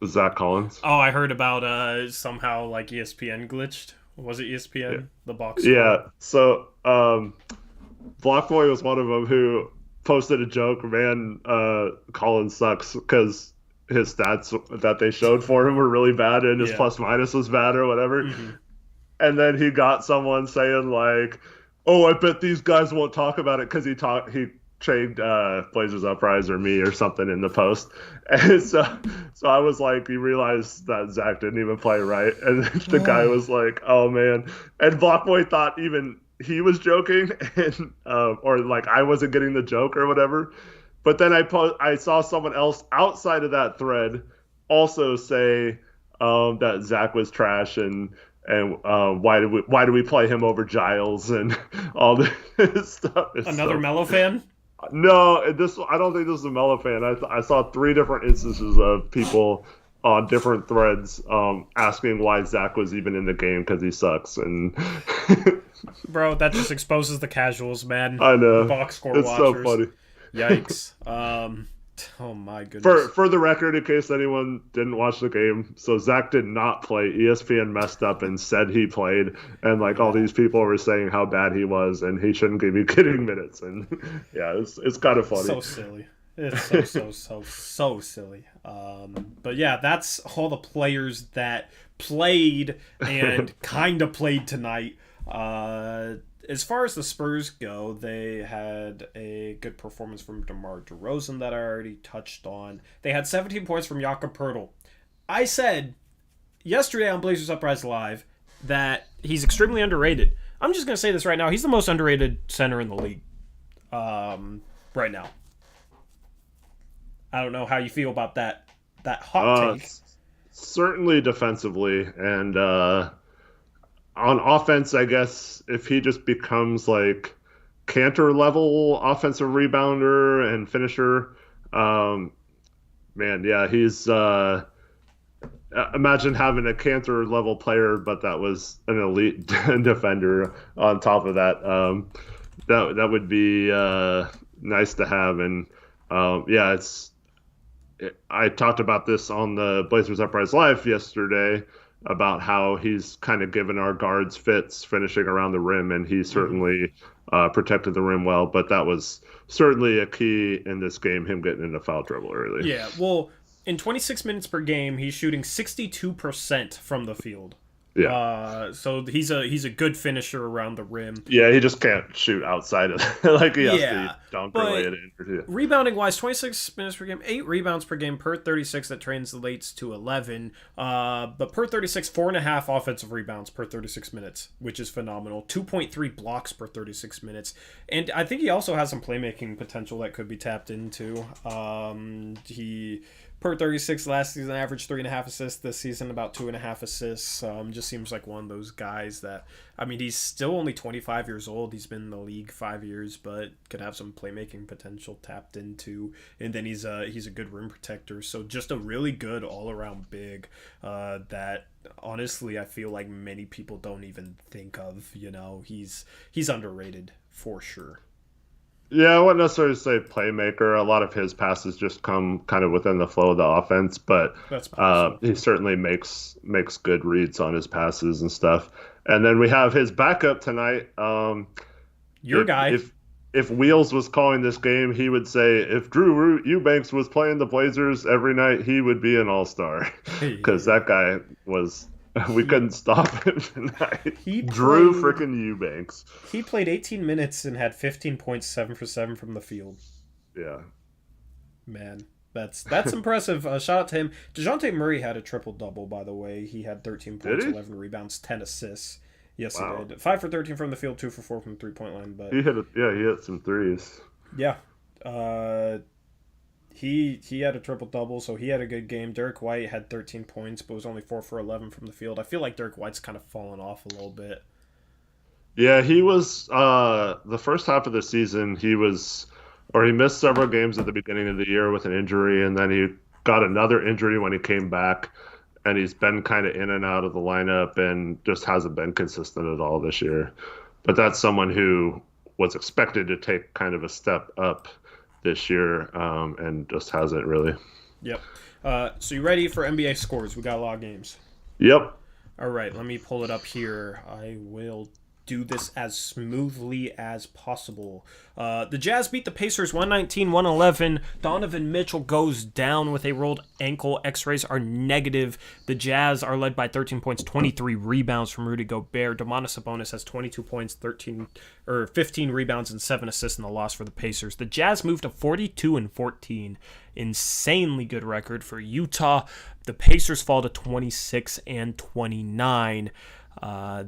Zach Collins. Oh, I heard about somehow ESPN glitched. Was it ESPN? Yeah. The box score? Yeah, so Blockboy was one of them who posted a joke, man, Collins sucks, because his stats that they showed for him were really bad and his plus minus was bad or whatever. And then he got someone saying oh, I bet these guys won't talk about it because he traded Blazers Uprise or me or something in the post. And so I was like, you realize that Zach didn't even play right. And the guy was like, oh man. And Blockboy thought even he was joking and or I wasn't getting the joke or whatever. But then I saw someone else outside of that thread also say that Zach was trash and why do we play him over Giles and all this stuff. Another Melo fan? No, I don't think this is a Melo fan. I saw 3 different instances of people on different threads asking why Zach was even in the game because he sucks. And bro, that just exposes the casuals, man. I know. The box score it's watchers. So funny. Yikes. Oh my goodness. For the record, in case anyone didn't watch the game, so Zach did not play. ESPN messed up and said he played, and all these people were saying how bad he was and he shouldn't be getting minutes. And yeah, it's kind of funny. So silly. It's so silly. But yeah, that's all the players that played and kind of played tonight. as far as the Spurs go, they had a good performance from DeMar DeRozan that I already touched on. They had 17 points from Jakob Poeltl. I said yesterday on Blazers Uprise Live that he's extremely underrated. I'm just going to say this right now. He's the most underrated center in the league right now. I don't know how you feel about that hot take. Certainly defensively, and on offense, I guess if he just becomes like Cantor level offensive rebounder and finisher, he's imagine having a Cantor level player, but that was an elite defender on top of that. That would be nice to have, and I talked about this on the Blazers Uprise Live yesterday about how he's kind of given our guards fits finishing around the rim, and he certainly protected the rim well. But that was certainly a key in this game, him getting into foul trouble early. Yeah, well, in 26 minutes per game, he's shooting 62% from the field. Yeah. So he's a good finisher around the rim. Yeah, he just can't shoot outside of like he has to dunk related. Rebounding wise, 26 minutes per game, 8 rebounds per game per 36. That translates to 11. But per 36, 4.5 offensive rebounds per 36 minutes, which is phenomenal. 2.3 blocks per 36 minutes, and I think he also has some playmaking potential that could be tapped into. He per 36 last season averaged 3.5 assists. This season about 2.5 assists. Just seems like one of those guys that, I mean, he's still only 25 years old. He's been in the league 5 years, but could have some playmaking potential tapped into. And then he's a good rim protector. So just a really good all around big that honestly I feel like many people don't even think of. You know, he's underrated for sure. Yeah, I wouldn't necessarily say playmaker. A lot of his passes just come kind of within the flow of the offense, but he certainly makes good reads on his passes and stuff. And then we have his backup tonight. Your guy. If Wheels was calling this game, he would say if Drew Eubanks was playing the Blazers every night, he would be an all-star because that guy was. We couldn't stop him tonight. Drew freaking Eubanks. He played 18 minutes and had 15 points, 7 for 7 from the field. Yeah. Man, that's impressive. Shout out to him. DeJounte Murray had a triple-double, by the way. He had 13 points, 11 rebounds, 10 assists. Yes, wow. He did. 5 for 13 from the field, 2 for 4 from the three-point line. But he hit some threes. Yeah. He had a triple-double, so he had a good game. Derek White had 13 points, but was only 4 for 11 from the field. I feel like Derek White's kind of fallen off a little bit. Yeah, he was the first half of the season, he missed several games at the beginning of the year with an injury, and then he got another injury when he came back, and he's been kind of in and out of the lineup and just hasn't been consistent at all this year. But that's someone who was expected to take kind of a step up this year, and just hasn't really. Yep. So you ready for NBA scores? We got a lot of games. Yep. All right, let me pull it up here. I will do this as smoothly as possible. The Jazz beat the Pacers 119-111. Donovan Mitchell goes down with a rolled ankle. X-rays are negative. The Jazz are led by 13 points, 23 rebounds from Rudy Gobert. Domantas Sabonis has 22 points, 15 rebounds, and 7 assists in the loss for the Pacers. The Jazz moved to 42-14. Insanely good record for Utah. The Pacers fall to 26-29.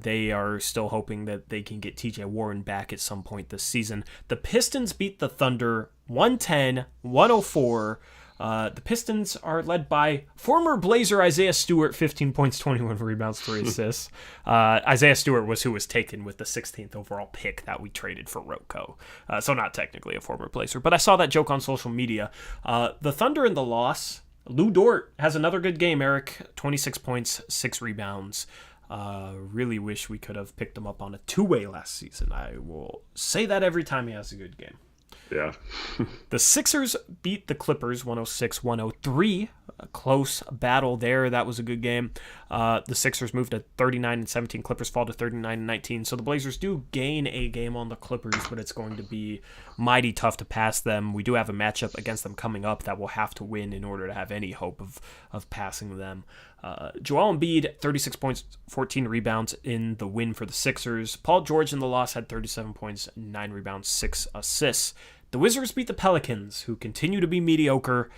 They are still hoping that they can get TJ Warren back at some point this season. The Pistons beat the Thunder 110-104. The Pistons are led by former Blazer Isaiah Stewart, 15 points, 21 rebounds, 3 assists. Isaiah Stewart was who was taken with the 16th overall pick that we traded for Rocco. So not technically a former Blazer, but I saw that joke on social media. The Thunder in the loss, Lou Dort has another good game, Eric. 26 points, 6 rebounds. Really wish we could have picked him up on a two-way last season. I will say that every time he has a good game. Yeah. The Sixers beat the Clippers 106-103. A close battle there. That was a good game. The Sixers moved to 39-17. Clippers fall to 39-19. So the Blazers do gain a game on the Clippers, but it's going to be mighty tough to pass them. We do have a matchup against them coming up that we'll have to win in order to have any hope of passing them. Joel Embiid, 36 points, 14 rebounds in the win for the Sixers. Paul George in the loss had 37 points, 9 rebounds, 6 assists. The Wizards beat the Pelicans, who continue to be mediocre.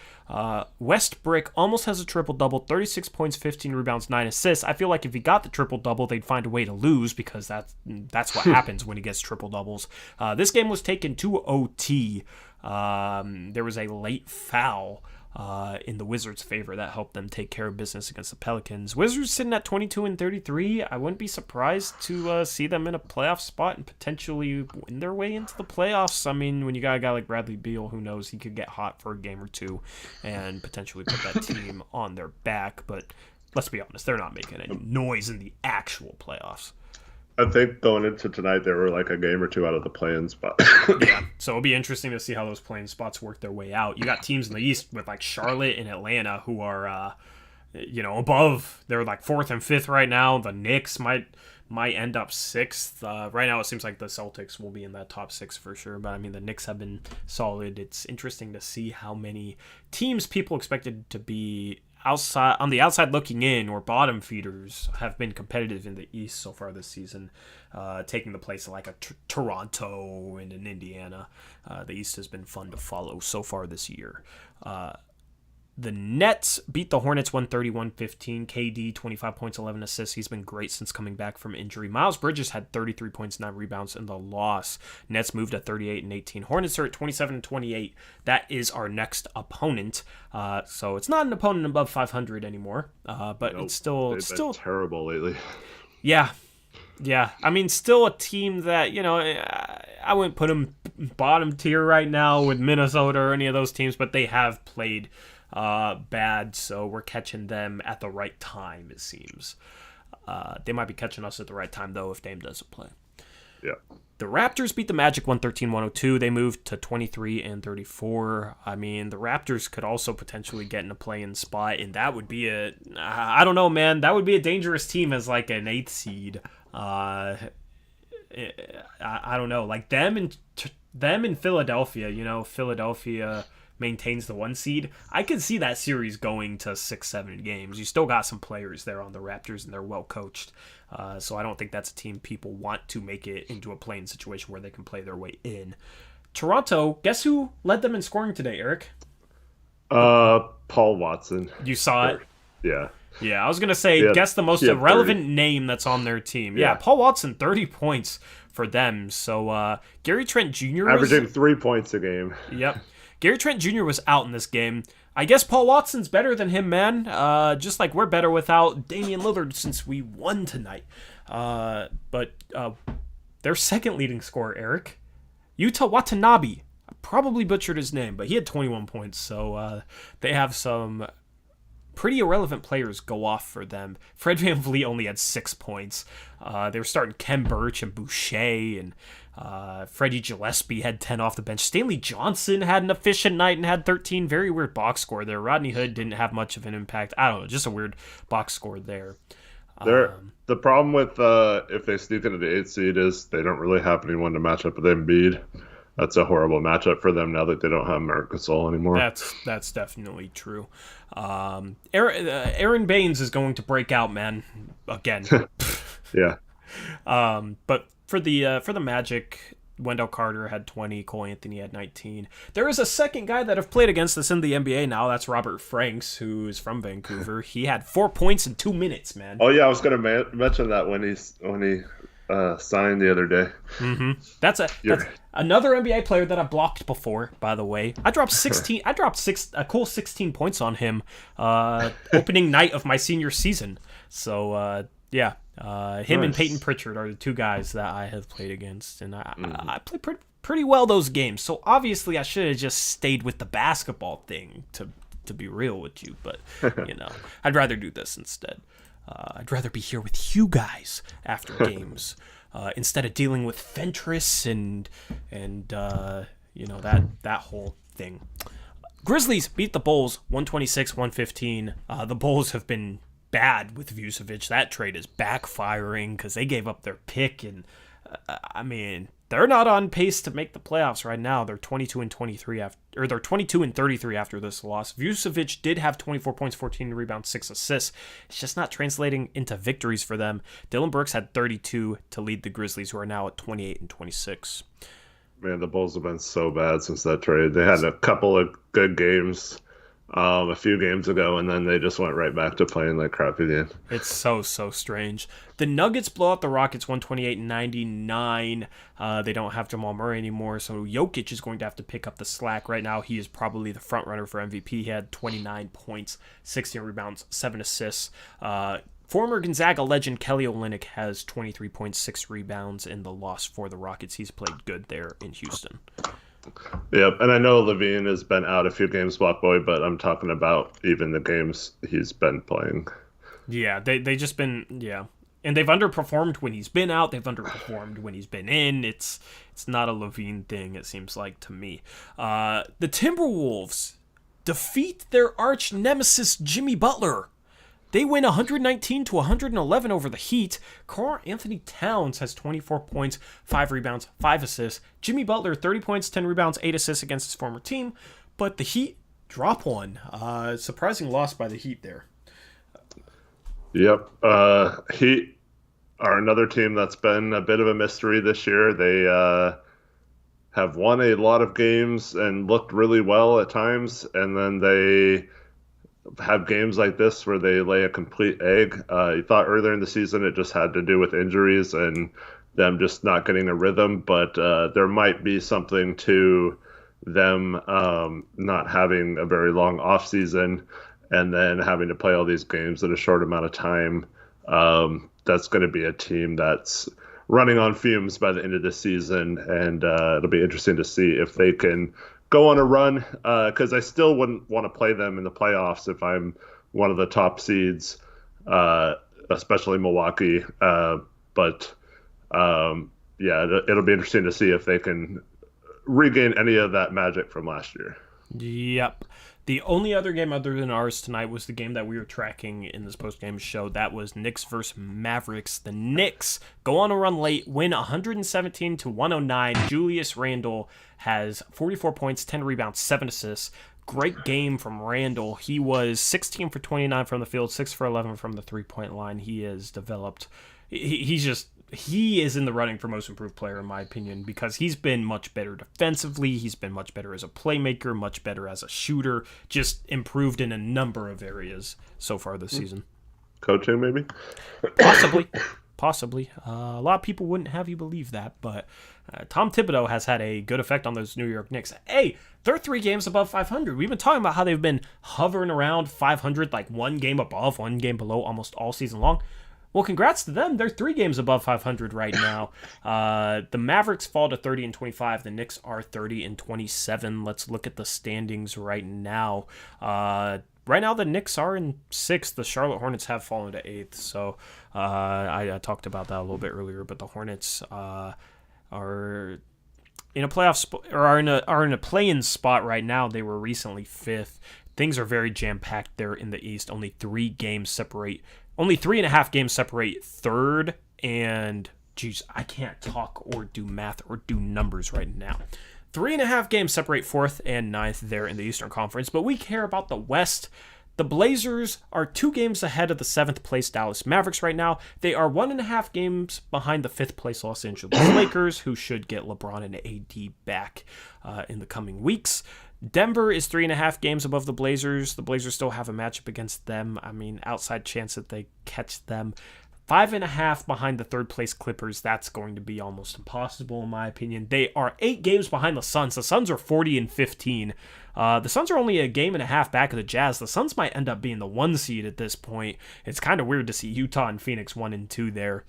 Westbrook almost has a triple-double, 36 points, 15 rebounds, 9 assists. I feel like if he got the triple-double, they'd find a way to lose because that's what happens when he gets triple-doubles. This game was taken to OT. There was a late foul in the Wizards' favor that helped them take care of business against the Pelicans. Wizards sitting at 22-33. I wouldn't be surprised to see them in a playoff spot and potentially win their way into the playoffs. I mean, when you got a guy like Bradley Beal, who knows, he could get hot for a game or two and potentially put that team on their back. But let's be honest, they're not making any noise in the actual playoffs. I think going into tonight, they were like a game or two out of the play-in spot. Yeah, so it'll be interesting to see how those play-in spots work their way out. You got teams in the East with like Charlotte and Atlanta who are, above. They're like 4th and 5th right now. The Knicks might end up 6th. Right now, it seems like the Celtics will be in that top 6 for sure. But I mean, the Knicks have been solid. It's interesting to see how many teams people expected to be outside on the outside looking in or bottom feeders have been competitive in the East so far this season, taking the place of like a Toronto and an Indiana. The East has been fun to follow so far this year. The Nets beat the Hornets 130-115. KD, 25 points, 11 assists. He's been great since coming back from injury. Miles Bridges had 33 points, 9 rebounds in the loss. Nets moved at 38-18. Hornets are at 27-28. That is our next opponent. So it's not an opponent above 500 anymore. But nope, it's still been terrible lately. Yeah. I mean, still a team that, I wouldn't put them bottom tier right now with Minnesota or any of those teams, but they have played bad, so we're catching them at the right time, it seems. They might be catching us at the right time, though, if Dame doesn't play. Yeah. The Raptors beat the Magic 113-102. They moved to 23-34. I mean, the Raptors could also potentially get in a play-in spot, and that would be I don't know, man. That would be a dangerous team as like an 8th seed. I don't know. Like them in Philadelphia, Philadelphia maintains the 1 seed. I could see that series going to 6-7 games. You still got some players there on the Raptors, and they're well coached. So I don't think that's a team people want to make it into a play-in situation where they can play their way in. Toronto, guess who led them in scoring today, Eric? Paul Watson. You saw it? Yeah. Yeah, I was going to say, guess the most irrelevant name that's on their team. Yeah, Paul Watson, 30 points for them. So Gary Trent Jr. averaging 3 points a game. Yep. Gary Trent Jr. was out in this game. I guess Paul Watson's better than him, man. Just like we're better without Damian Lillard since we won tonight. But their second leading scorer, Eric, Yuta Watanabe. I probably butchered his name, but he had 21 points. So they have some pretty irrelevant players go off for them. Fred VanVleet only had 6 points. They were starting Kem Birch and Boucher, and Freddie Gillespie had 10 off the bench. Stanley Johnson had an efficient night and had 13. Very weird box score there. Rodney Hood didn't have much of an impact. I don't know, just a weird box score there. The problem with if they sneak into the 8th seed is they don't really have anyone to match up with Embiid. That's a horrible matchup for them now that they don't have Marc Gasol anymore. That's definitely true. Aaron Baines is going to break out, man, again. Yeah. But for the Magic, Wendell Carter had 20, Cole Anthony had 19. There is a second guy that have played against us in the NBA now. That's Robert Franks, who is from Vancouver. He had 4 points in 2 minutes, man. Oh yeah, I was going to mention that when he signed the other day. Mm-hmm. That's another NBA player that I blocked before, by the way. I dropped a cool 16 points on him opening night of my senior season. So him nice. And Peyton Pritchard are the 2 guys that I have played against, and I played pretty well those games. So obviously I should have just stayed with the basketball thing to be real with you, but I'd rather do this instead. I'd rather be here with you guys after games instead of dealing with Fentress and that whole thing. Grizzlies beat the Bulls 126-115. The Bulls have been bad with Vucevic. That trade is backfiring because they gave up their pick, and they're not on pace to make the playoffs right now. They're 22 and 23 they're 22 and 33 after this loss. Vucevic did have 24 points, 14 rebounds, 6 assists. It's just not translating into victories for them. Dillon Brooks had 32 to lead the Grizzlies, who are now at 28 and 26. Man, the Bulls have been so bad since that trade. They had a couple of good games a few games ago, and then they just went right back to playing like crap again. It's so strange. The Nuggets blow out the Rockets 128-99. They don't have Jamal Murray anymore, so Jokic is going to have to pick up the slack. Right now, he is probably the front runner for MVP. He had 29 points, 16 rebounds, 7 assists. Former Gonzaga legend Kelly Olynyk has 23.6 rebounds in the loss for the Rockets. He's played good there in Houston. Yep, and I know Levine has been out a few games, Block Boy, but I'm talking about even the games he's been playing. Yeah, they just been, yeah. And they've underperformed when he's been out. They've underperformed when he's been in. It's not a Levine thing, it seems like to me. The Timberwolves defeat their arch nemesis Jimmy Butler. They win 119-111 over the Heat. Karl Anthony Towns has 24 points, 5 rebounds, 5 assists. Jimmy Butler, 30 points, 10 rebounds, 8 assists against his former team. But the Heat drop one. Surprising loss by the Heat there. Yep. Heat are another team that's been a bit of a mystery this year. They have won a lot of games and looked really well at times, and then they have games like this where they lay a complete egg. You thought earlier in the season it just had to do with injuries and them just not getting a rhythm, but there might be something to them not having a very long off season and then having to play all these games in a short amount of time. That's going to be a team that's running on fumes by the end of the season, and it'll be interesting to see if they can go on a run, because I still wouldn't want to play them in the playoffs if I'm one of the top seeds, especially Milwaukee. But it'll be interesting to see if they can regain any of that magic from last year. Yep. The only other game other than ours tonight was the game that we were tracking in this post-game show. That was Knicks versus Mavericks. The Knicks go on a run late, win 117-109. Julius Randle has 44 points, 10 rebounds, 7 assists. Great game from Randle. He was 16 for 29 from the field, 6 for 11 from the three-point line. He has developed. He is in the running for most improved player, in my opinion, because he's been much better defensively. He's been much better as a playmaker, much better as a shooter, just improved in a number of areas so far this season. Coaching, maybe? Possibly. A lot of people wouldn't have you believe that, but Tom Thibodeau has had a good effect on those New York Knicks. Hey, they're 3 games above 500. We've been talking about how they've been hovering around 500, like 1 game above, 1 game below almost all season long. Well, congrats to them. They're 3 games above 500 right now. The Mavericks fall to 30-25. The Knicks are 30-27. Let's look at the standings right now. Right now, the Knicks are in 6th. The Charlotte Hornets have fallen to 8th. So I talked about that a little bit earlier. But the Hornets are in a playoff are in a play-in spot right now. They were recently 5th. Things are very jam-packed there in the East. Only 3.5 games separate 3rd and, geez, I can't talk or do math or do numbers right now. 3.5 games separate 4th and 9th there in the Eastern Conference, but we care about the West. The Blazers are 2 games ahead of the 7th place Dallas Mavericks right now. They are 1.5 games behind the 5th place Los Angeles Lakers, who should get LeBron and AD back in the coming weeks. Denver is 3.5 games above the Blazers. The Blazers still have a matchup against them. I mean, outside chance that they catch them. 5.5 behind the 3rd place Clippers. That's going to be almost impossible in my opinion. They are 8 games behind the Suns. The Suns are 40-15. The Suns are only 1.5 games back of the Jazz. The Suns might end up being the 1 seed at this point. It's kind of weird to see Utah and Phoenix 1 and 2 there.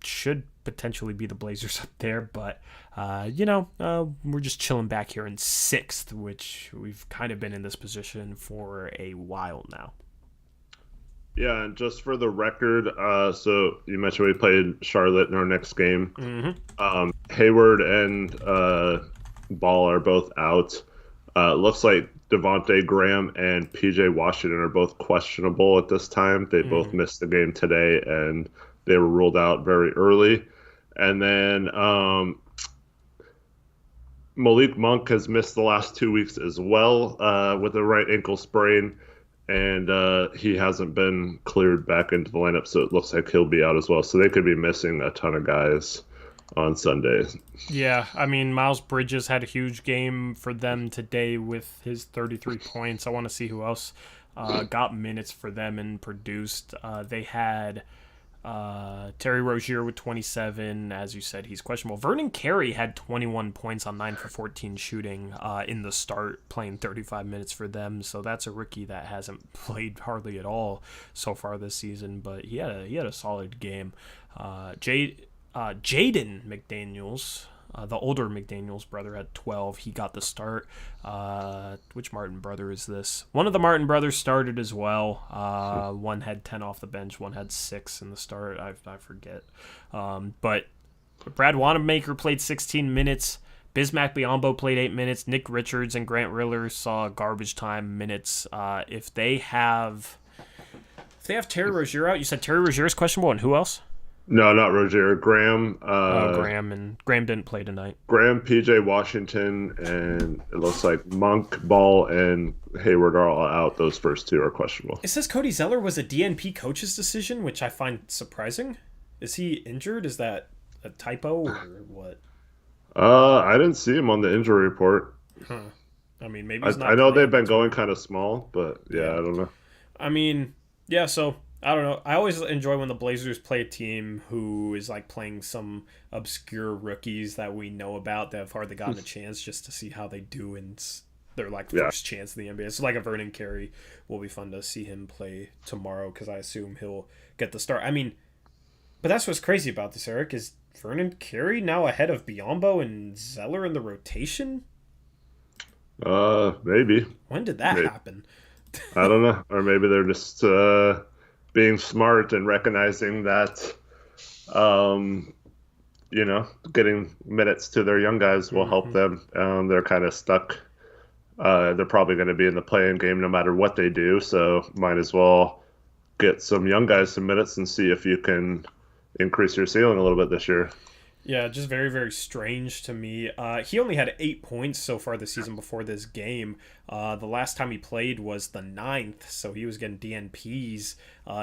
Should potentially be the Blazers up there, but we're just chilling back here in 6th, which we've kind of been in this position for a while now. Yeah, and just for the record, so you mentioned we played Charlotte in our next game. Mm-hmm. Hayward and Ball are both out. Looks like Devontae Graham and PJ Washington are both questionable at this time. They both missed the game today, and they were ruled out very early. And then Malik Monk has missed the last 2 weeks as well with a right ankle sprain, and he hasn't been cleared back into the lineup, so it looks like he'll be out as well. So they could be missing a ton of guys on Sunday. Yeah, I mean, Miles Bridges had a huge game for them today with his 33 points. I want to see who else got minutes for them and produced. They had Terry Rozier with 27. As you said, he's questionable. Vernon Carey had 21 points on 9 for 14 shooting in the start, playing 35 minutes for them. So that's a rookie that hasn't played hardly at all so far this season, but he had a solid game. Jaden McDaniels, the older McDaniels brother, had 12. He got the start. Which Martin brother is this? One of the Martin brothers started as well. One had 10 off the bench. One had 6 in the start. I forget. But Brad Wanamaker played 16 minutes. Bismack Biyombo played 8 minutes. Nick Richards and Grant Riller saw garbage time minutes. If they have Terry Rozier out, you said Terry Rozier is questionable, and who else? No, not Rozier. Graham. Graham didn't play tonight. Graham, PJ Washington, and it looks like Monk, Ball, and Hayward are all out. Those first 2 are questionable. It says Cody Zeller was a DNP coach's decision, which I find surprising. Is he injured? Is that a typo or what? I didn't see him on the injury report. Huh. I mean, maybe he's not. I know they've been going kind of small, but yeah, I don't know. I mean, yeah, so I don't know. I always enjoy when the Blazers play a team who is like playing some obscure rookies that we know about that have hardly gotten a chance, just to see how they do in their like first chance in the NBA. So like a Vernon Carey will be fun to see him play tomorrow, because I assume he'll get the start. I mean, but that's what's crazy about this, Eric, is Vernon Carey now ahead of Biyombo and Zeller in the rotation? Maybe. When did that happen? I don't know. Or maybe they're just being smart and recognizing that, getting minutes to their young guys will help them. They're kind of stuck. They're probably going to be in the play-in game no matter what they do, so might as well get some young guys some minutes and see if you can increase your ceiling a little bit this year. Yeah, just very, very strange to me. He only had 8 points so far this season before this game. The last time he played was the 9th, so he was getting DNPs.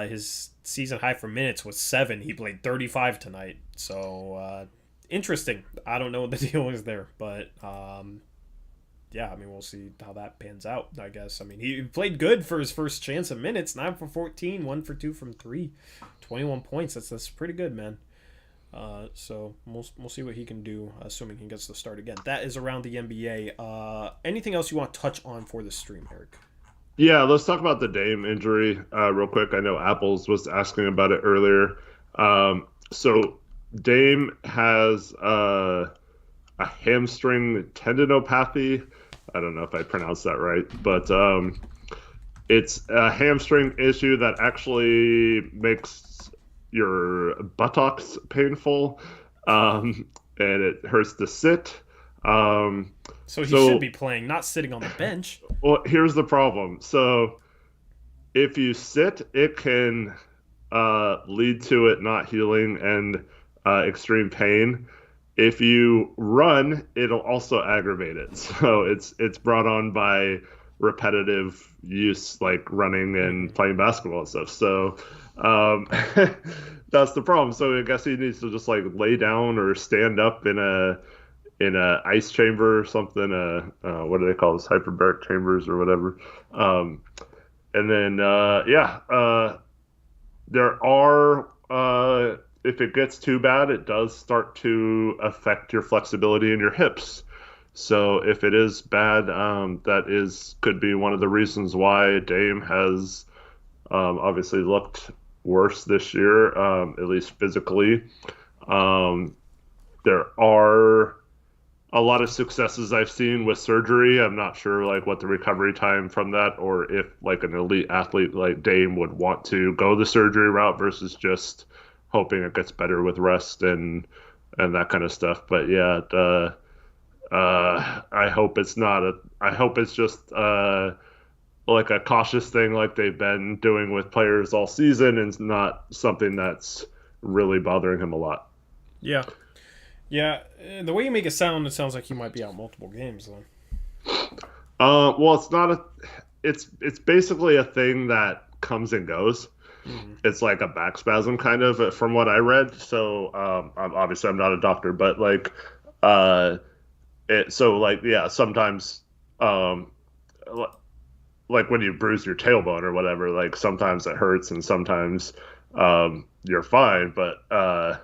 His season high for minutes was 7. He played 35 tonight. So, interesting. I don't know what the deal is there, but yeah, I mean, we'll see how that pans out, I guess. I mean, he played good for his first chance of minutes. 9 for 14, 1 for 2 from 3. 21 points. That's pretty good, man. So we'll see what he can do, assuming he gets the start again. That is around the NBA. Anything else you want to touch on for the stream, Eric? Yeah, let's talk about the Dame injury real quick. I know Apples was asking about it earlier. So Dame has a hamstring tendinopathy. I don't know if I pronounced that right, but it's a hamstring issue that actually makes your buttocks painful, and it hurts to sit. So he should be playing, not sitting on the bench. Well, here's the problem. So if you sit, it can lead to it not healing and extreme pain. If you run, it'll also aggravate it. So it's brought on by repetitive use, like running and playing basketball and stuff. So that's the problem. So I guess he needs to just like lay down or stand up in a ice chamber or something. What do they call this? Hyperbaric chambers or whatever. And then there are if it gets too bad, it does start to affect your flexibility in your hips. So if it is bad, could be one of the reasons why Dame has obviously looked worse this year, at least physically. There are a lot of successes I've seen with surgery. I'm not sure like what the recovery time from that, or if like an elite athlete like Dame would want to go the surgery route versus just hoping it gets better with rest and that kind of stuff. But yeah, I hope it's not I hope it's just like a cautious thing like they've been doing with players all season, and not something that's really bothering him a lot. Yeah. Yeah, the way you make it sounds like he might be out multiple games then. Well, it's not a. It's basically a thing that comes and goes. It's like a back spasm kind of, from what I read. So, obviously I'm not a doctor, but like, yeah, sometimes, like when you bruise your tailbone or whatever, like sometimes it hurts and sometimes, you're fine. But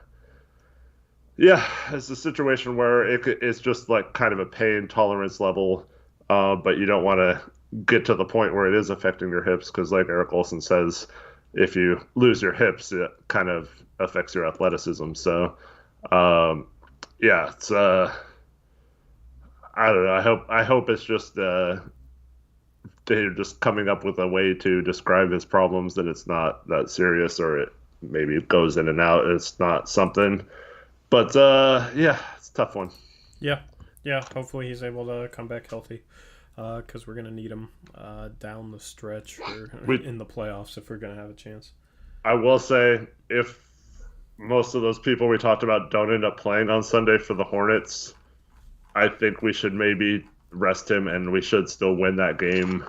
yeah, it's a situation where it's just like kind of a pain tolerance level, but you don't want to get to the point where it is affecting your hips because, like Eric Olson says, if you lose your hips, it kind of affects your athleticism. So, yeah, it's I don't know. I hope it's just they're just coming up with a way to describe his problems that it's not that serious, or it maybe goes in and out. It's not something. But yeah, it's a tough one. Yeah. Hopefully he's able to come back healthy, because we're gonna need him down the stretch in the playoffs if we're gonna have a chance. I will say, if most of those people we talked about don't end up playing on Sunday for the Hornets, I think we should maybe rest him, and we should still win that game.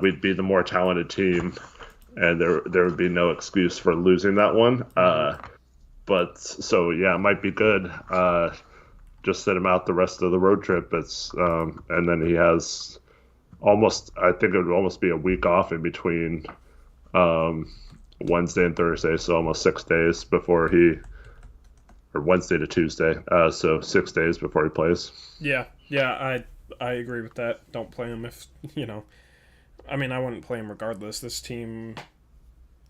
We'd be the more talented team, and there would be no excuse for losing that one. But so yeah, it might be good. Just sit him out the rest of the road trip. And then he has I think it would almost be a week off in between Wednesday and Thursday, so almost 6 days before or Wednesday to Tuesday, so 6 days before he plays. Yeah, I agree with that. Don't play him if, I mean, I wouldn't play him regardless. This team,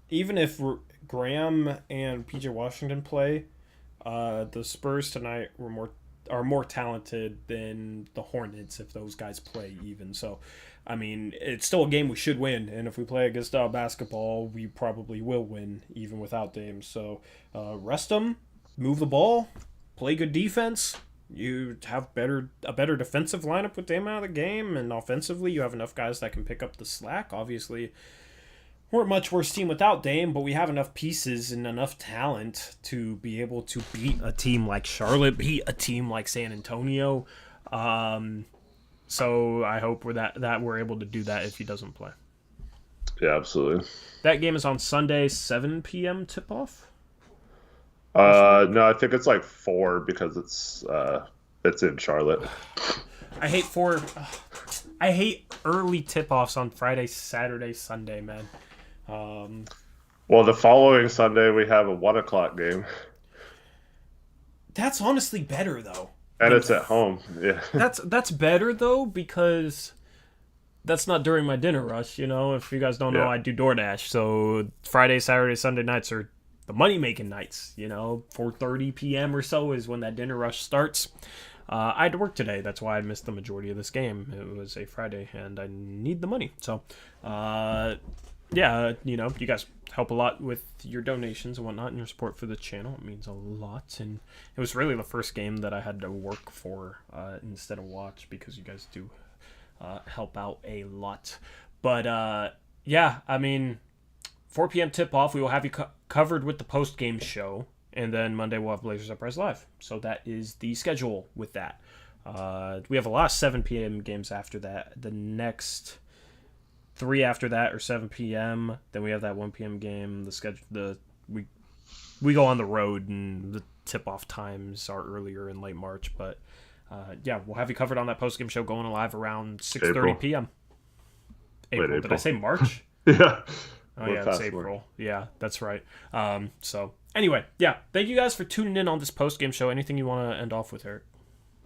even if Graham and PJ Washington play, the Spurs tonight are more talented than the Hornets if those guys play even. So, I mean, it's still a game we should win, and if we play against basketball, we probably will win even without Dame. So, rest them, move the ball, play good defense. You have a better defensive lineup with Dame out of the game, and offensively, you have enough guys that can pick up the slack. Obviously, we're a much worse team without Dame, but we have enough pieces and enough talent to be able to beat a team like Charlotte, beat a team like San Antonio. So I hope we're able to do that if he doesn't play. Yeah, absolutely. That game is on Sunday, 7 p.m. tip-off? No, I think it's like 4 because it's in Charlotte. I hate early tip-offs on Friday, Saturday, Sunday, man. Well, the following Sunday we have a 1:00 game. That's honestly better though. And it's at home. Yeah. That's better though, because that's not during my dinner rush, If you guys don't know, I do DoorDash. So Friday, Saturday, Sunday nights are the money-making nights, 4:30 p.m. or so is when that dinner rush starts. I had to work today. That's why I missed the majority of this game. It was a Friday, and I need the money. So, yeah, you guys help a lot with your donations and whatnot and your support for the channel. It means a lot. And it was really the first game that I had to work for instead of watch, because you guys do help out a lot. But, yeah, I mean, 4 p.m. tip-off. We will have you covered with the post-game show. And then Monday we'll have Blazers Uprise Live. So that is the schedule with that. We have a lot of 7 p.m. games after that. The next 3 after that are 7 p.m. Then we have that 1 p.m. game. The schedule, we go on the road, and the tip-off times are earlier in late March. But yeah, we'll have you covered on that post-game show going live around 6:30 p.m. April. Did I say March? Yeah. Oh, yeah, it's April. Yeah, that's right. So, anyway, yeah, thank you guys for tuning in on this post-game show. Anything you want to end off with, Eric?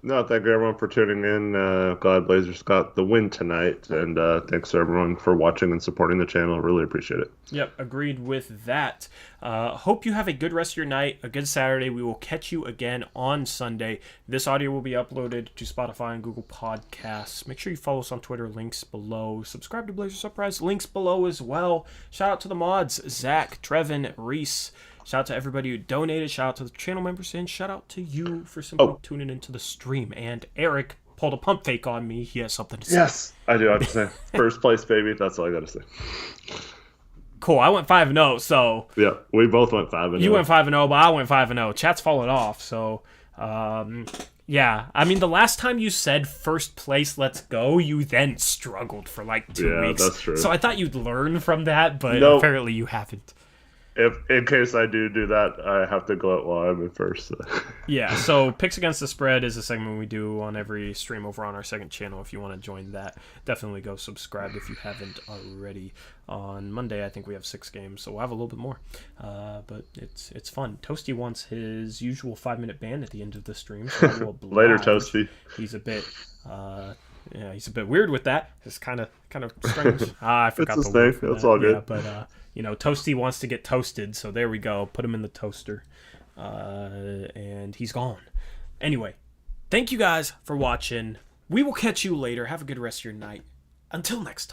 No, thank you everyone for tuning in. Glad Blazers got the win tonight, and thanks everyone for watching and supporting the channel. Really appreciate it. Yep, agreed with that. Hope you have a good rest of your night, a good Saturday. We will catch you again on Sunday. This audio will be uploaded to Spotify and Google Podcasts. Make sure you follow us on Twitter, links below. Subscribe to Blazers Uprise, links below as well. Shout out to the mods, Zach, Trevin, Reese. Shout out to everybody who donated. Shout out to the channel members. And shout out to you for simply tuning into the stream. And Eric pulled a pump fake on me. He has something to say. Yes, I do have to say. First place, baby. That's all I got to say. Cool. I went 5-0, so... Yeah, we both went 5-0. You went 5-0, but I went 5-0. Chat's falling off, so Yeah, I mean, the last time you said first place, let's go, you then struggled for like 2 weeks. That's true. So I thought you'd learn from that, but apparently you haven't. If in case I do that, I have to go out while I'm in first. So. Yeah, so Picks Against the Spread is a segment we do on every stream over on our second channel. If you want to join that, definitely go subscribe if you haven't already. On Monday, I think we have 6 games, so we'll have a little bit more. But it's fun. Toasty wants his usual 5-minute ban at the end of the stream. So Later, Toasty. He's a bit... he's a bit weird with that. It's kind of strange. I forgot the word for that. It's all good. Yeah, but Toasty wants to get toasted, so there we go. Put him in the toaster, and he's gone. Anyway, thank you guys for watching. We will catch you later. Have a good rest of your night. Until next time.